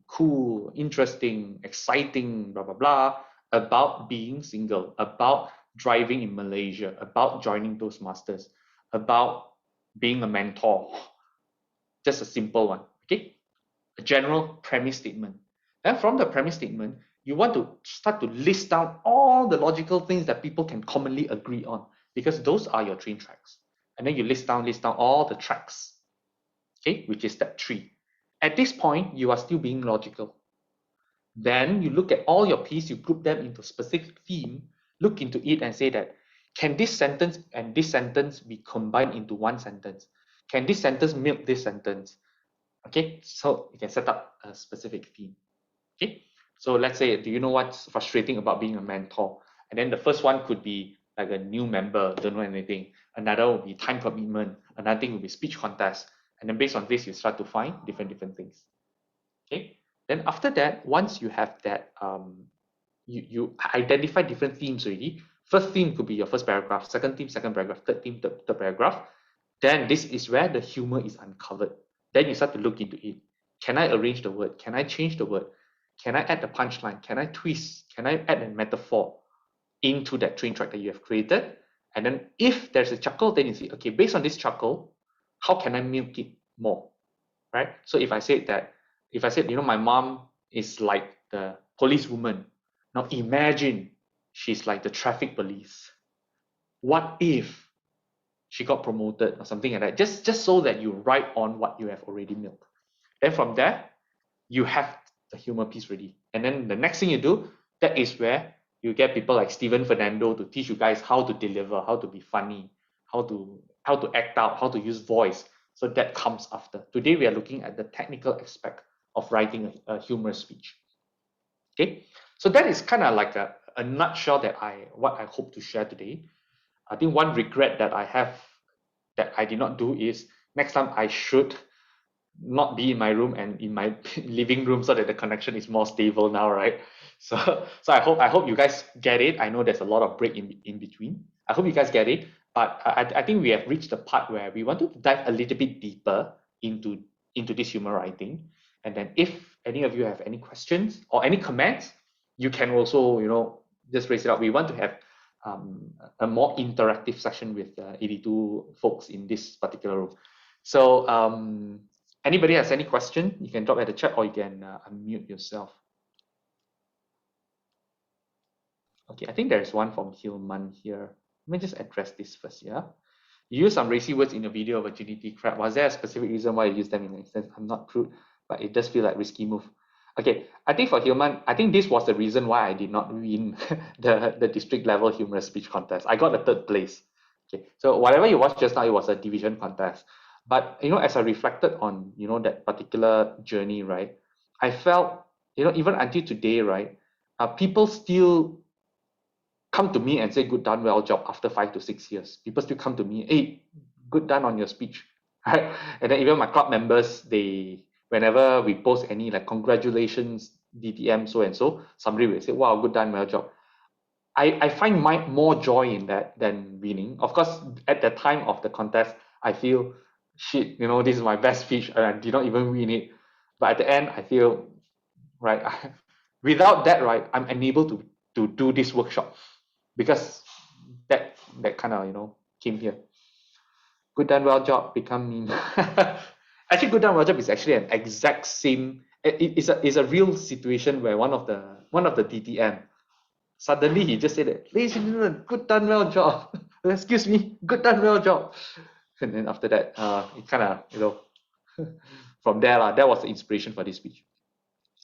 cool, interesting, exciting, blah blah blah, about being single, about driving in Malaysia, about joining Toastmasters, about being a mentor. Just a simple one. Okay, a general premise statement. And from the premise statement, you want to start to list down all the logical things that people can commonly agree on, because those are your train tracks. And then you list down all the tracks, okay, which is step 3. At this point, you are still being logical. Then you look at all your pieces, you group them into a specific theme, look into it and say that, can this sentence and this sentence be combined into one sentence? Can this sentence milk this sentence? Okay, so you can set up a specific theme. Okay, so let's say, do you know what's frustrating about being a mentor? And then the first one could be like a new member, don't know anything. Another will be time commitment. Another thing will be speech contest. And then based on this, you start to find different things. Okay, then after that, once you have that, you identify different themes already. First theme could be your first paragraph, second theme, second paragraph, third theme, third paragraph. Then this is where the humor is uncovered. Then you start to look into it. Can I arrange the word? Can I change the word? Can I add the punchline? Can I twist? Can I add a metaphor into that train track that you have created? And then if there's a chuckle, then you see, okay, based on this chuckle, how can I milk it more? Right? So if I said, you know, my mom is like the policewoman. Now imagine she's like the traffic police. What if she got promoted or something like that? Just so that you write on what you have already milked. Then from there, you have the humor piece ready. And then the next thing you do, that is where you get people like Steven Fernando to teach you guys how to deliver, how to be funny, how to act out, how to use voice. So that comes after. Today we are looking at the technical aspect of writing a humorous speech. Okay, so that is kind of like a nutshell what I hope to share today. I think one regret that I have that I did not do is next time I should not be in my room and in my living room so that the connection is more stable now, right? So I hope you guys get it. I know there's a lot of break in between. I hope you guys get it. But I think we have reached the part where we want to dive a little bit deeper into this humor writing. And then if any of you have any questions or any comments, you can also, just raise it up. We want to have a more interactive session with 82 folks in this particular room. So anybody has any question, you can drop at the chat or you can unmute yourself. Okay, I think there's one from Hillman here. Let me just address this first, yeah? You use some racy words in your video of virginity crap. Was there a specific reason why you use them in an instance? I'm not crude, but it does feel like risky move. Okay, I think for Hillman, I think this was the reason why I did not win the district level humorous speech contest. I got the 3rd place. Okay, so whatever you watched just now, it was a division contest. But as I reflected on that particular journey, right, I felt even until today, right, people still come to me and say good done, well job after 5 to 6 years. People still come to me, hey, good done on your speech, right? And then even my club members, whenever we post any like congratulations DTM so and so, somebody will say, wow, good done, well job. I find more joy in that than winning. Of course, at the time of the contest, I feel shit, this is my best speech and I did not even win it. But at the end, I feel, right, without that, right, I'm unable to do this workshop because that kind of, came here. Good done, well job, become meme. Actually, good done, well job is actually an exact same, it's a real situation where one of the DTM, suddenly he just said that, ladies and gentlemen, good done, well job. Excuse me, good done, well job. And then after that, it kind of, from there, that was the inspiration for this speech.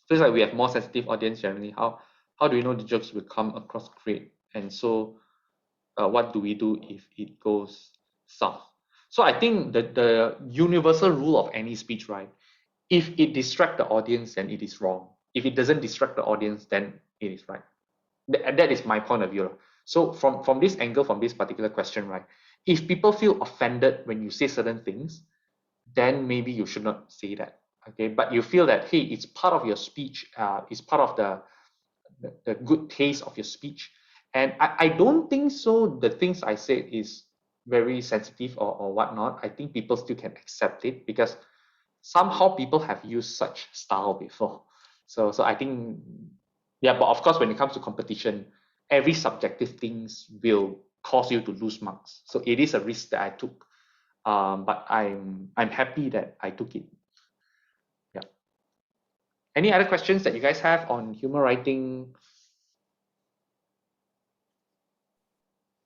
So it's like we have more sensitive audience generally. How do we know the jokes will come across great? And so what do we do if it goes south? So I think that the universal rule of any speech, right? If it distracts the audience, then it is wrong. If it doesn't distract the audience, then it is right. That is my point of view. So from this angle, from this particular question, right? If people feel offended when you say certain things, then maybe you should not say that. Okay, but you feel that, hey, it's part of your speech, it's part of the good taste of your speech. And I don't think so the things I said is very sensitive or whatnot. I think people still can accept it because somehow people have used such style before. So I think, yeah, but of course, when it comes to competition, every subjective things will cause you to lose marks. So it is a risk that I took. But I'm happy that I took it. Yeah. Any other questions that you guys have on humor writing?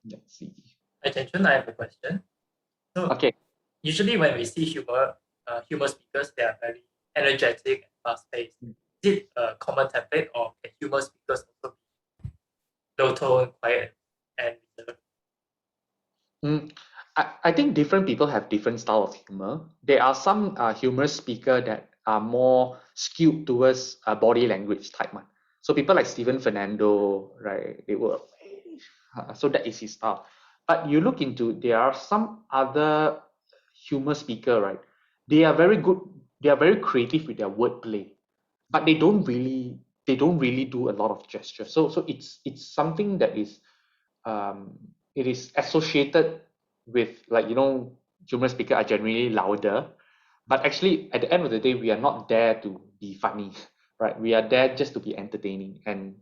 Let's see. Hi, Chen Choon, I have a question. So Okay. usually when we see humor speakers, they are very energetic and fast-paced. Is it a common template or can humor speakers also be low tone, quiet, and reserved? I think different people have different style of humor. There are some humorous speaker that are more skewed towards body language type one. So people like Stephen Fernando, right? They were so that is his style. But you look into there are some other humor speaker, right? They are very good. They are very creative with their wordplay, but they don't really do a lot of gesture. So it's something that is it is associated with like humorous speaker are generally louder, but actually at the end of the day we are not there to be funny, right? We are there just to be entertaining, and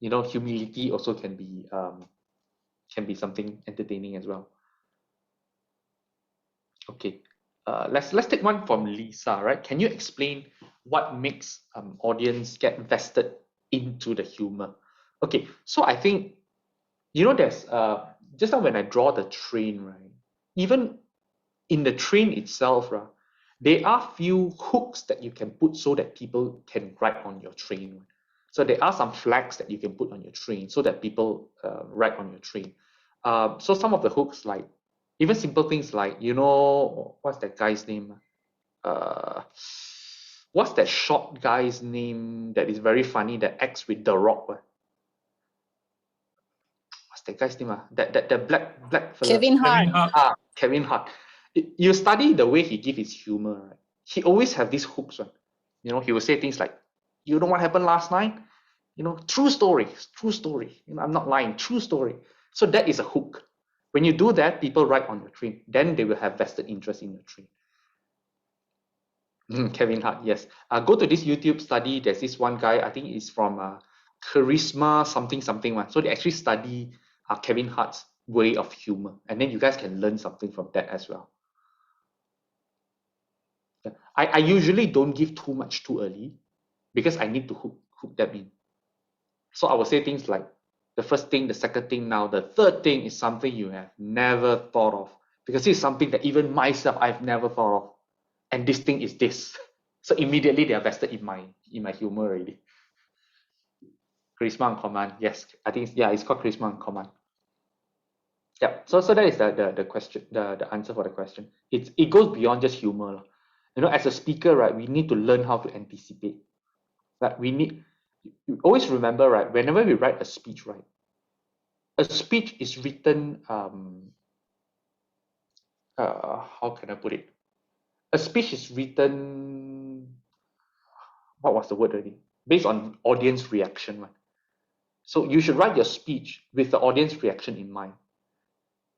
humility also can be something entertaining as well. Okay, let's take one from Lisa, right? Can you explain what makes audience get vested into the humor? Okay, so I think there's just now when I draw the train, right? Even in the train itself, right, there are few hooks that you can put so that people can ride on your train. So there are some flags that you can put on your train so that people ride on your train. So some of the hooks, like even simple things like what's that guy's name? What's that short guy's name that is very funny that acts with The Rock? What's that guy's name? That black fella. Kevin Hart. Kevin Hart. You study the way he give his humor, right? He always have these hooks, right? You know, he will say things like, "You know what happened last night? You know, true story, true story. You know, I'm not lying, true story." So that is a hook. When you do that, people ride on your train. Then they will have vested interest in your train. Kevin Hart, yes. Go to this YouTube study. There's this one guy, I think it's from Charisma something something one. So they actually study Kevin Hart's way of humor, and then you guys can learn something from that as well. Yeah. I usually don't give too much too early because I need to hook them in. So I will say things like the first thing, the second thing, now the third thing is something you have never thought of, because it's something that even myself I've never thought of, and this thing is this. So immediately they are vested in my humor already. Charisma on command, yes, I think it's called charisma on command. Yeah, so that is the question, the answer for the question. It goes beyond just humor. You know, as a speaker, right, we need to learn how to anticipate. Like you always remember, right, whenever we write a speech, right, a speech is written, how can I put it? A speech is written, what was the word already? Based on audience reaction, right? So you should write your speech with the audience reaction in mind.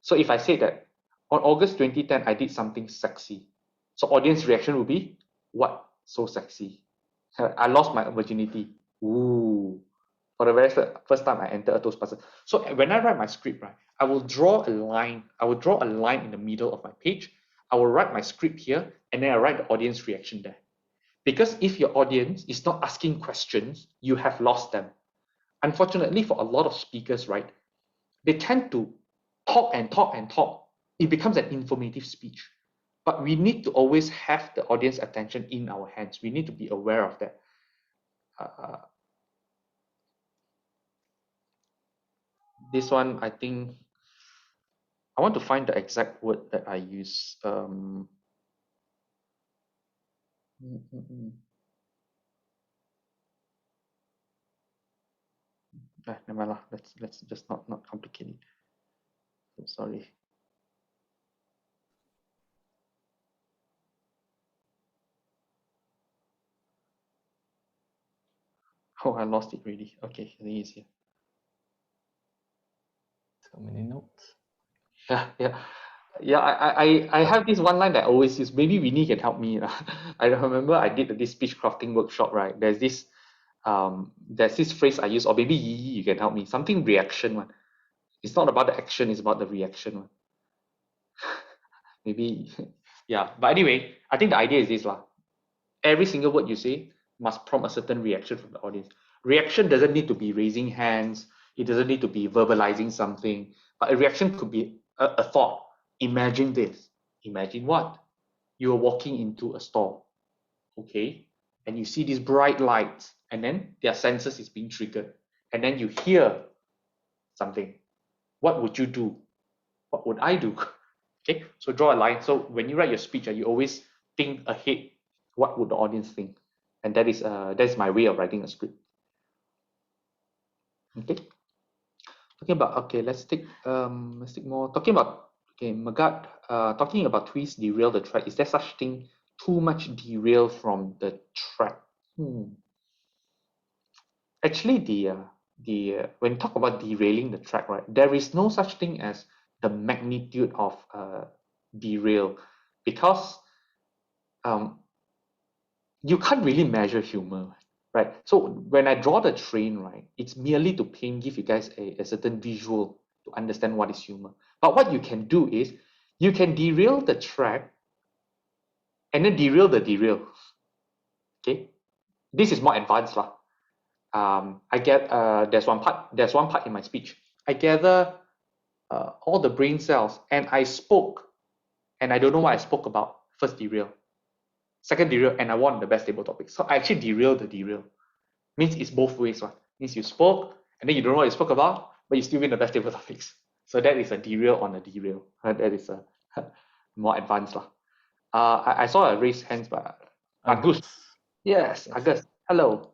So if I say that on August 2010, I did something sexy, so audience reaction will be, what? So sexy. I lost my virginity. Ooh. For the very first time I entered a Toastmaster. So when I write my script, right, I will draw a line. I will draw a line in the middle of my page. I will write my script here, and then I write the audience reaction there. Because if your audience is not asking questions, you have lost them. Unfortunately, for a lot of speakers, right, they tend to talk and talk and talk. It becomes an informative speech. But we need to always have the audience attention in our hands. We need to be aware of that. This one, I think, I want to find the exact word that I use. Never mind lah. Let's just not complicate it. I'm sorry. Oh, I lost it already. Okay, I think it's here. So many notes. Yeah. I have this one line that I always use. Maybe Winnie can help me. I remember I did this speech crafting workshop, right? There's this phrase I use, or maybe you can help me. Something reaction one. It's not about the action, it's about the reaction one. Maybe, yeah. But anyway, I think the idea is this lah. Every single word you say must prompt a certain reaction from the audience. Reaction doesn't need to be raising hands. It doesn't need to be verbalizing something. But a reaction could be a thought. Imagine this. Imagine what? You are walking into a store, okay? And you see these bright lights, and then their senses is being triggered. And then you hear something. What would you do? What would I do? Okay, so draw a line. So when you write your speech, you always think ahead. What would the audience think? And that's my way of writing a script. Okay. Let's take more. Magad, talking about tweets derail the track. Is there such thing, too much derail from the track? Actually, when you talk about derailing the track, right, there is no such thing as the magnitude of derail, because you can't really measure humor, right? So when I draw the train, right, it's merely to give you guys a certain visual to understand what is humor. But what you can do is you can derail the track and then derail the derail. Okay, this is more advanced lah. I get there's one part in my speech. I gather all the brain cells and I spoke, and I don't know what I spoke about. First derail, second derail, and I won the best table topic. So I actually derail the derail. Means it's both ways, right? Means you spoke and then you don't know what you spoke about, but you still win the best table topics. So that is a derail on a derail. That is a more advanced lah. I saw a raised hands, but Gus. Yes, August. Hello.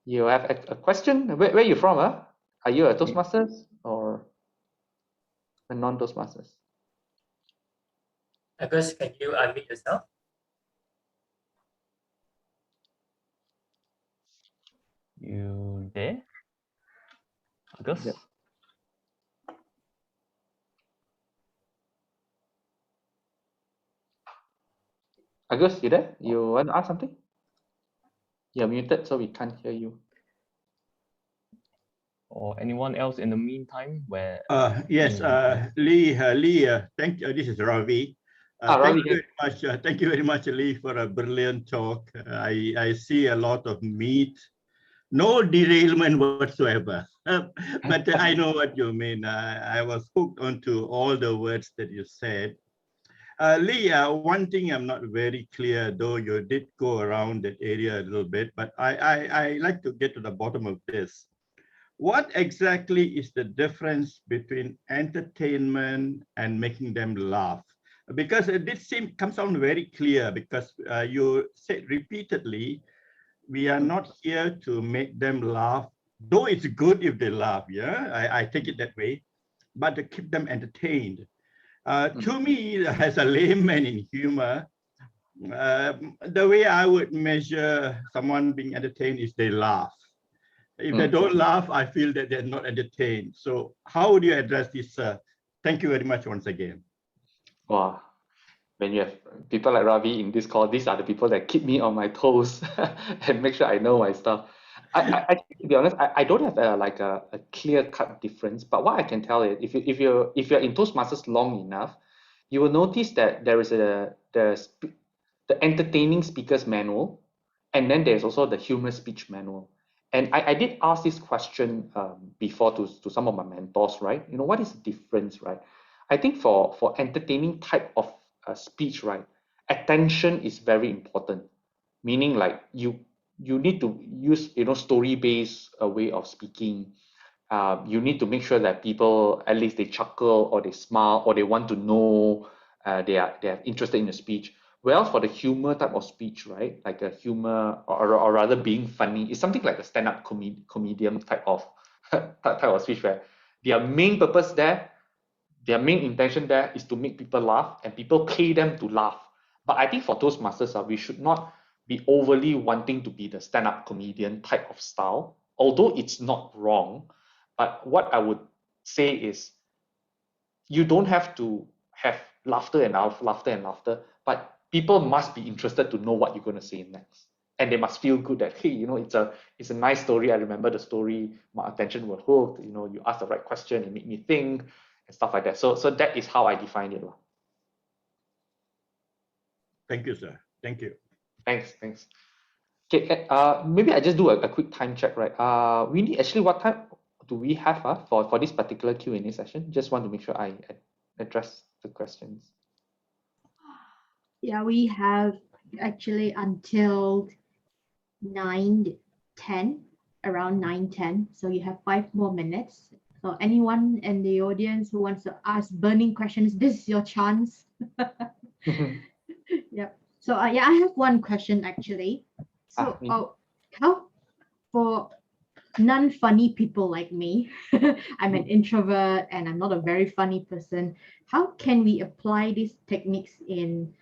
You have a question? Where are you from? Huh? Are you a Toastmasters or a non-Toastmasters? August, can you unmute yourself? You there? August? Yep. August, you there? You want to ask something? You're muted, so we can't hear you. Or anyone else in the meantime where Yes, Lee, thank you. This is Ravi. Thank Ravi, you very much. Thank you very much, Lee, for a brilliant talk. I see a lot of meat, no derailment whatsoever. But I know what you mean. I was hooked onto all the words that you said. Lee, one thing I'm not very clear, though you did go around that area a little bit, but I like to get to the bottom of this. What exactly is the difference between entertainment and making them laugh? Because this comes out very clear because you said repeatedly, we are not here to make them laugh, though it's good if they laugh, yeah? I take it that way, but to keep them entertained. To me, as a layman in humor, the way I would measure someone being entertained is they laugh. If they don't laugh, I feel that they're not entertained. So how would you address this? Thank you very much once again. Wow. When you have people like Ravi in this call, these are the people that keep me on my toes and make sure I know my stuff. I to be honest, I don't have a clear-cut difference, but what I can tell you, if you're in Toastmasters long enough, you will notice that there is the entertaining speakers manual, and then there's also the humorous speech manual. And I did ask this question before to some of my mentors, right? You know, what is the difference, right? I think for entertaining type of speech, right, attention is very important. Meaning, like you need to use story-based way of speaking. You need to make sure that people at least they chuckle or they smile or they want to know. They are interested in the speech. Well, for the humor type of speech, right, like a humor or rather being funny, is something like a stand-up comedian type of type of speech where their main purpose there, their main intention there is to make people laugh and people pay them to laugh. But I think for Toastmasters, we should not be overly wanting to be the stand-up comedian type of style, although it's not wrong. But what I would say is you don't have to have laughter and laughter and laughter, but people must be interested to know what you're going to say next. And they must feel good that, hey, it's a nice story. I remember the story, my attention was hooked, you asked the right question, it made me think and stuff like that. So that is how I define it. Thank you, sir. Thank you. Thanks. Okay, maybe I just do a quick time check, right? We need actually what time do we have for this particular Q&A session? Just want to make sure I address the questions. Yeah, we have actually until 9:10, around 9:10. So you have 5 more minutes. So anyone in the audience who wants to ask burning questions, this is your chance. Yep. So yeah, I have one question actually. So how for non-funny people like me, I'm an introvert and I'm not a very funny person. How can we apply these techniques in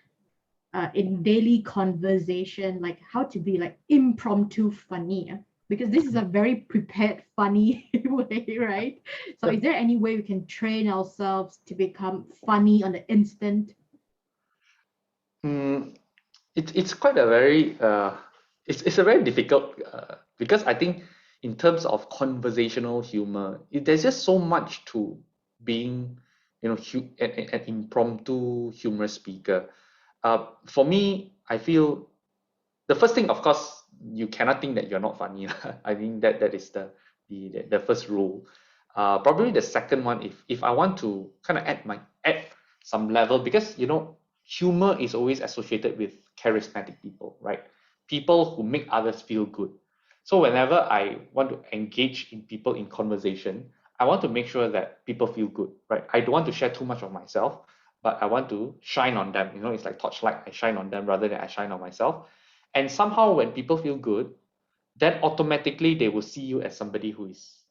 daily conversation, like how to be like impromptu funny? Because this is a very prepared funny way, right? So is there any way we can train ourselves to become funny on the instant? It's quite a very it's a very difficult because I think in terms of conversational humor, there's just so much to being an impromptu humorous speaker. For me, I feel the first thing, of course, you cannot think that you're not funny. I think that is the first rule. Probably the second one, if I want to kind of add some level, because humor is always associated with charismatic people, right? People who make others feel good. So whenever I want to engage in people in conversation, I want to make sure that people feel good, right? I don't want to share too much of myself, but I want to shine on them. It's like torchlight. I shine on them rather than I shine on myself. And somehow when people feel good, then automatically they will see you as somebody who is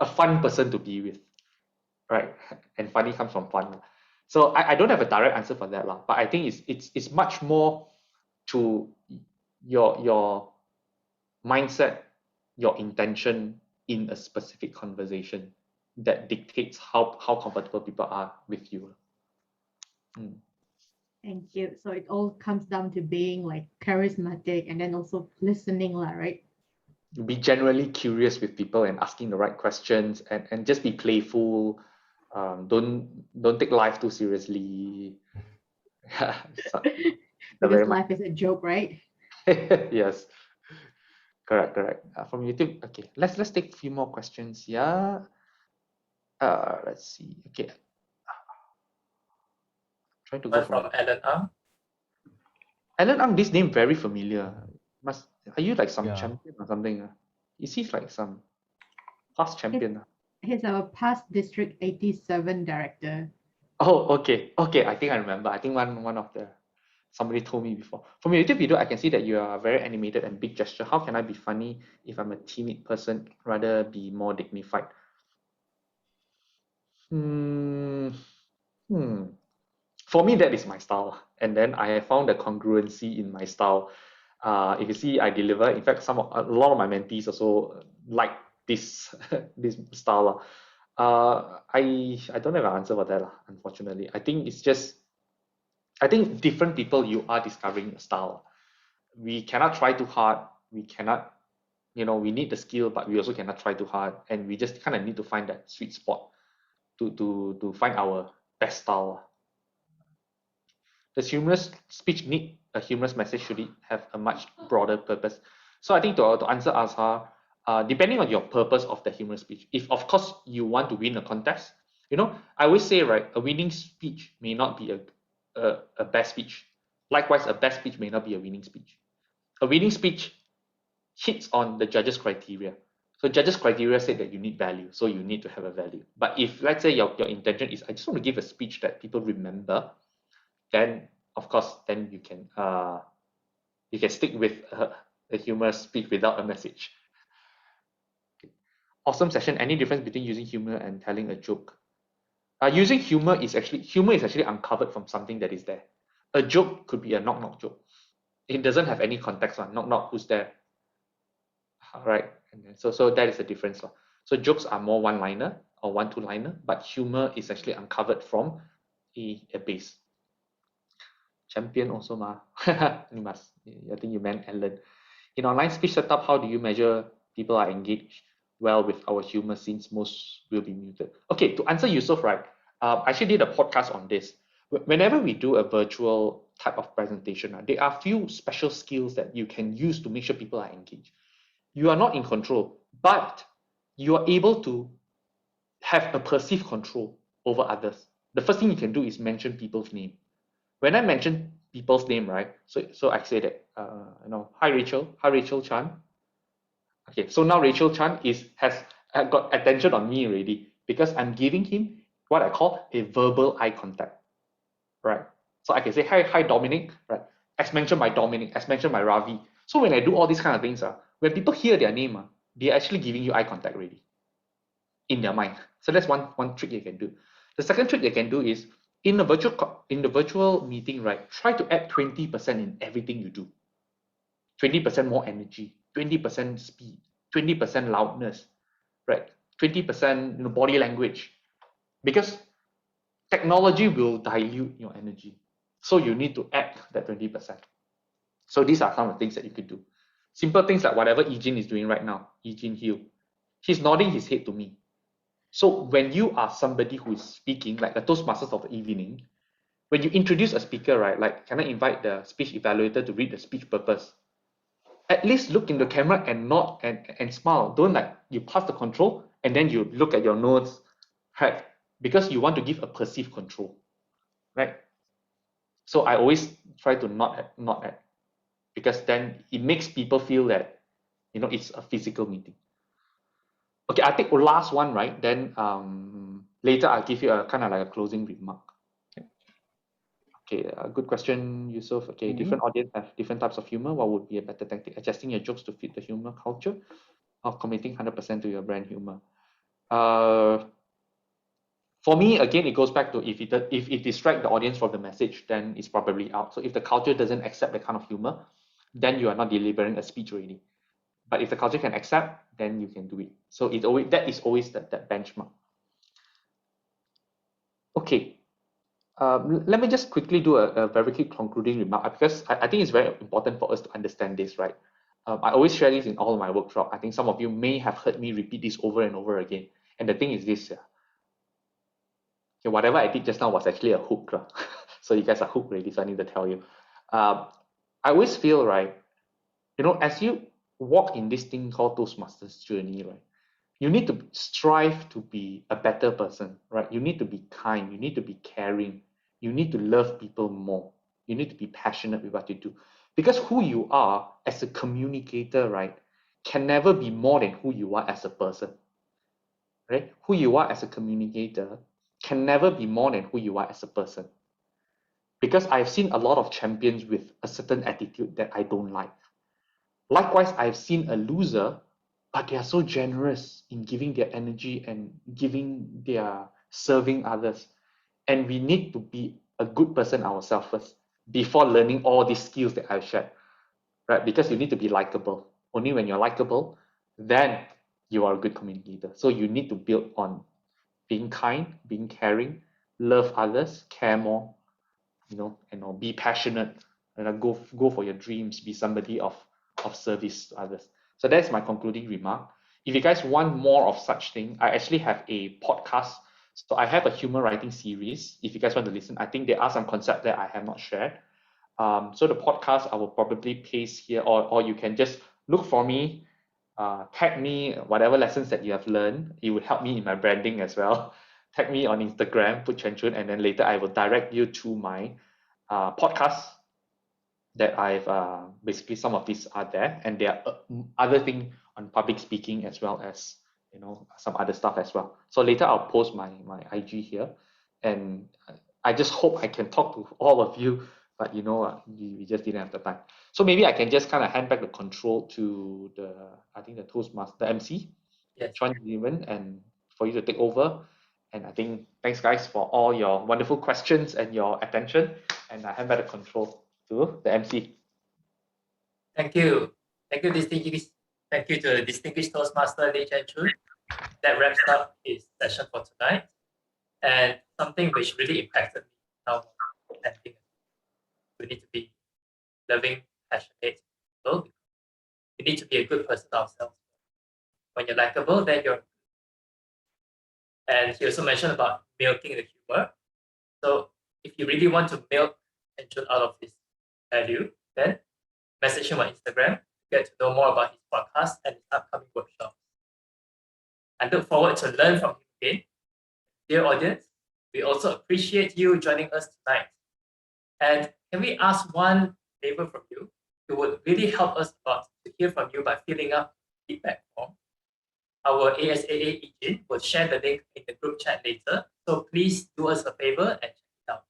a fun person to be with, right? And funny comes from fun. So I don't have a direct answer for that, lah. But I think it's much more to your mindset, your intention in a specific conversation that dictates how comfortable people are with you. Thank you. So it all comes down to being like charismatic and then also listening, right? Be generally curious with people and asking the right questions, and just be playful. Don't take life too seriously. Because life is a joke, right? Yes, correct. From YouTube. Okay, let's take a few more questions. Yeah. Let's see. Okay. Trying to go From Alan Ang. Alan Ang, this name very familiar. Are you like some Yeah. champion or something? Is he like some past champion? He's our past District 87 director. Oh, okay. I think I remember. I think one of the somebody told me before. From your YouTube video, I can see that you are very animated and big gesture. How can I be funny if I'm a timid person? Rather be more dignified. For me, that is my style, and then I have found the congruency in my style. If you see, I deliver. In fact, a lot of my mentees also like this this style. I don't have an answer for that, unfortunately. I think it's just, I think different people, you are discovering a style. We cannot try too hard. We cannot, we need the skill, but we also cannot try too hard, and we just kind of need to find that sweet spot to find our best style. Does humorous speech need a humorous message? Should it have a much broader purpose? So I think to answer Azhar, depending on your purpose of the humorous speech, if of course you want to win a contest, I always say, right, a winning speech may not be a best speech. Likewise, a best speech may not be a winning speech. A winning speech hits on the judges' criteria. So judges' criteria say that you need value, so you need to have a value. But if, let's say, your intention is, I just want to give a speech that people remember, then of course, then you can stick with a humorous speech without a message. Awesome session. Any difference between using humor and telling a joke? Using humor is actually uncovered from something that is there. A joke could be a knock-knock joke. It doesn't have any context on knock-knock, who's there? Right. And then, so that is the difference. So jokes are more one-liner or one-two-liner, but humor is actually uncovered from a base. Champion also, you must. I think you meant Ellen. In online speech setup, how do you measure people are engaged well with our humor, since most will be muted? Okay, to answer Yusuf, right? I actually did a podcast on this. Whenever we do a virtual type of presentation, there are few special skills that you can use to make sure people are engaged. You are not in control, but you are able to have a perceived control over others. The first thing you can do is mention people's name. When I mention people's name, right? So I say that, hi Rachel Chan. Okay, so now Rachel Chan has got attention on me already, because I'm giving him what I call a verbal eye contact, right? So I can say, hi Dominic, right? As mentioned by Dominic, as mentioned by Ravi. So when I do all these kind of things, when people hear their name, they're actually giving you eye contact already in their mind. So that's one trick you can do. The second trick you can do is, in the virtual meeting, right, try to add 20% in everything you do. 20% more energy, 20% speed, 20% loudness, right? 20% body language, because technology will dilute your energy. So you need to add that 20%. So these are some of the things that you could do. Simple things like whatever Ejin is doing right now, Ejin Hill, he's nodding his head to me. So when you are somebody who is speaking, like the Toastmasters of the evening, when you introduce a speaker, right, like, can I invite the speech evaluator to read the speech purpose? At least look in the camera and nod and smile. Don't like you pass the control and then you look at your notes, right? Because you want to give a perceived control, right? So I always try to nod at, because then it makes people feel that, it's a physical meeting. Okay, I'll take the last one, right? Then later I'll give you a kind of like a closing remark. Okay, good question, Yusuf. Okay, different audience have different types of humor. What would be a better tactic? Adjusting your jokes to fit the humor culture, or committing 100% to your brand humor? For me, again, it goes back to if it distracts the audience from the message, then it's probably out. So if the culture doesn't accept that kind of humor, then you are not delivering a speech already. But if the culture can accept, then you can do it. So it always that is always that benchmark. Okay. Let me just quickly do a very quick concluding remark because I think it's very important for us to understand this, right? I always share this in all my workshops. I think some of you may have heard me repeat this over and over again. And the thing is this, okay, whatever I did just now was actually a hook. So you guys are hooked already, so I need to tell you. I always feel, right, as you walk in this thing called Toastmasters journey, right, you need to strive to be a better person, right? You need to be kind. You need to be caring. You need to love people more. You need to be passionate with what you do. Because who you are as a communicator, right, can never be more than who you are as a person, right? Who you are as a communicator can never be more than who you are as a person. Because I've seen a lot of champions with a certain attitude that I don't like. Likewise, I've seen a loser, but they are so generous in giving their energy and giving their serving others. And we need to be a good person ourselves first before learning all these skills that I've shared, right? Because you need to be likable. Only when you're likable, then you are a good communicator. So you need to build on being kind, being caring, love others, care more, and be passionate, and go for your dreams, be somebody of service to others. So that's my concluding remark. If you guys want more of such thing, I actually have a podcast. So I have a humor writing series. If you guys want to listen, I think there are some concepts that I have not shared. So the podcast I will probably paste here, or you can just look for me, tag me, whatever lessons that you have learned. It would help me in my branding as well. Tag me on Instagram, put Chen Choon, and then later I will direct you to my podcast that I've basically some of these are there, and there are other things on public speaking as well as some other stuff as well. So later I'll post my IG here, and I just hope I can talk to all of you, but we just didn't have the time. So maybe I can just kind of hand back the control to the Toastmaster, the MC, Chuan Even, and for you to take over. And I think thanks guys for all your wonderful questions and your attention. And I hand back the control to the MC. Thank you. Thank you, Thank you to the distinguished Toastmaster Lee Chen Choon. That wraps up his session for tonight. And something which really impacted me now, I think we need to be loving, passionate people. We need to be a good person ourselves. When you're likable, then you're. And he also mentioned about milking the humor. So if you really want to milk and Choon out of his value, then message him on Instagram to get to know more about his podcast and his upcoming workshops. I look forward to learn from him again. Dear audience, we also appreciate you joining us tonight. And can we ask one favor from you? It would really help us a lot to hear from you by filling up the feedback form. Our ASAA agent will share the link in the group chat later. So please do us a favor and check it out.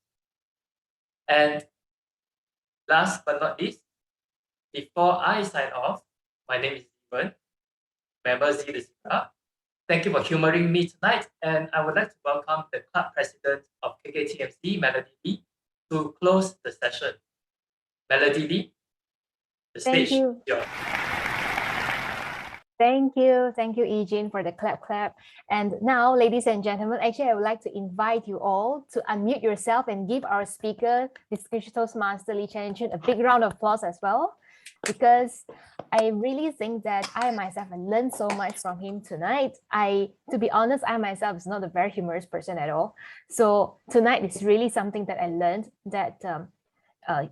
And last but not least, before I sign off, my name is Steven, member Z the Zebra. Thank you for humoring me tonight. And I would like to welcome the club president of KKTMC, Melody Lee, to close the session. Melody Lee, the stage is yours. Thank you, Eugene, for the clap. And now, ladies and gentlemen, actually, I would like to invite you all to unmute yourself and give our speaker, distinguished Toastmaster Lee Chen Choon, a big round of applause as well, because I really think that I myself have learned so much from him tonight. To be honest, I myself is not a very humorous person at all. So tonight is really something that I learned, that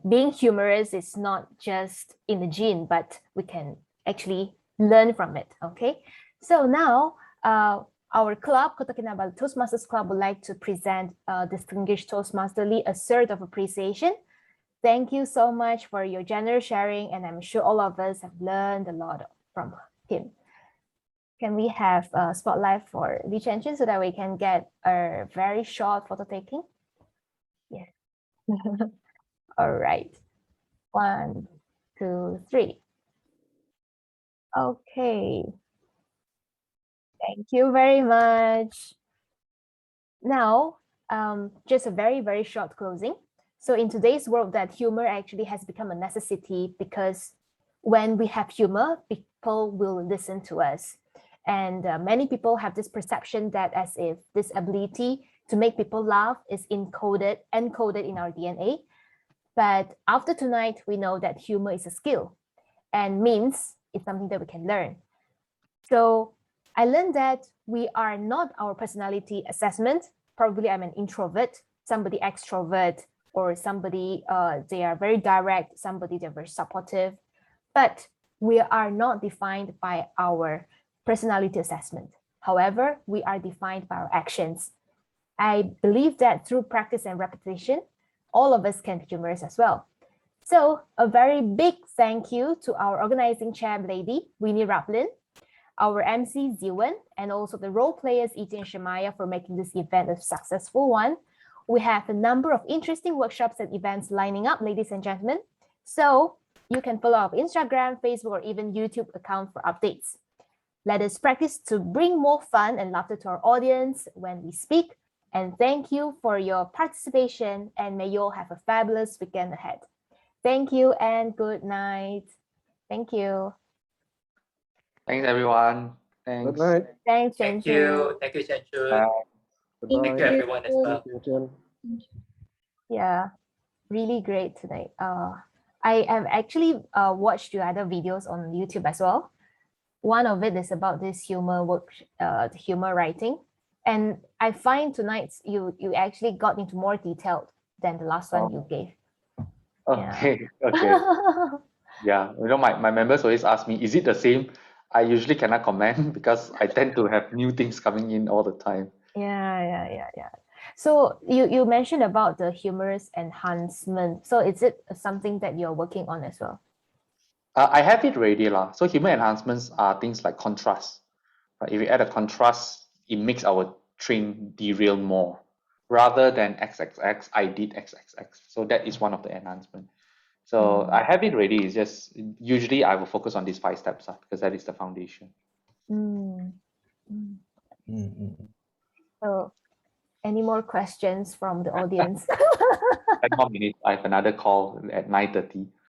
being humorous is not just in the gene, but we can actually learn from it. Okay, so now our club, Kota Kinabalu Toastmasters Club, would like to present distinguished Toastmaster Lee a cert of appreciation. Thank you so much for your generous sharing, and I'm sure all of us have learned a lot from him. Can we have a spotlight for Lee Chen Choon so that we can get a very short photo taking? Yes. All right. 1, 2, 3. Okay. Thank you very much. Now, just a very, very short closing. So in today's world, that humor actually has become a necessity because when we have humor, people will listen to us. And many people have this perception that as if this ability to make people laugh is encoded in our DNA. But after tonight, we know that humor is a skill and means it's something that we can learn. So I learned that we are not our personality assessment. Probably I'm an introvert, somebody extrovert, or somebody they are very direct, somebody they're very supportive. But we are not defined by our personality assessment. However, we are defined by our actions. I believe that through practice and repetition, all of us can be humorous as well. So a very big thank you to our organizing chair lady, Winnie Raplin, our MC Ziwan, and also the role players Iti and Shemaya for making this event a successful one. We have a number of interesting workshops and events lining up, ladies and gentlemen. So you can follow our Instagram, Facebook, or even YouTube account for updates. Let us practice to bring more fun and laughter to our audience when we speak. And thank you for your participation, and may you all have a fabulous weekend ahead. Thank you and good night. Thank you. Thanks, everyone. Thanks. Good night. Thanks, Chen Thank Choon. you. Thank you, Chen Choon. Bye. Goodbye. Thank you, everyone, as well. Thank you. Yeah, really great tonight. I have actually watched your other videos on YouTube as well. One of it is about this humor work, humor writing, and I find tonight you actually got into more detail than the last one you gave. Okay. Okay. Yeah. My members always ask me, is it the same? I usually cannot comment because I tend to have new things coming in all the time. Yeah. So you mentioned about the humorous enhancement. So is it something that you're working on as well? I have it ready lah. So humor enhancements are things like contrast. Right? If you add a contrast, it makes our train derail more. Rather than XXX, I did XXX. So that is one of the enhancements. So I have it ready. It's just usually I will focus on these 5 steps because that is the foundation. So any more questions from the audience? 10 more minutes. I have another call at 9:30.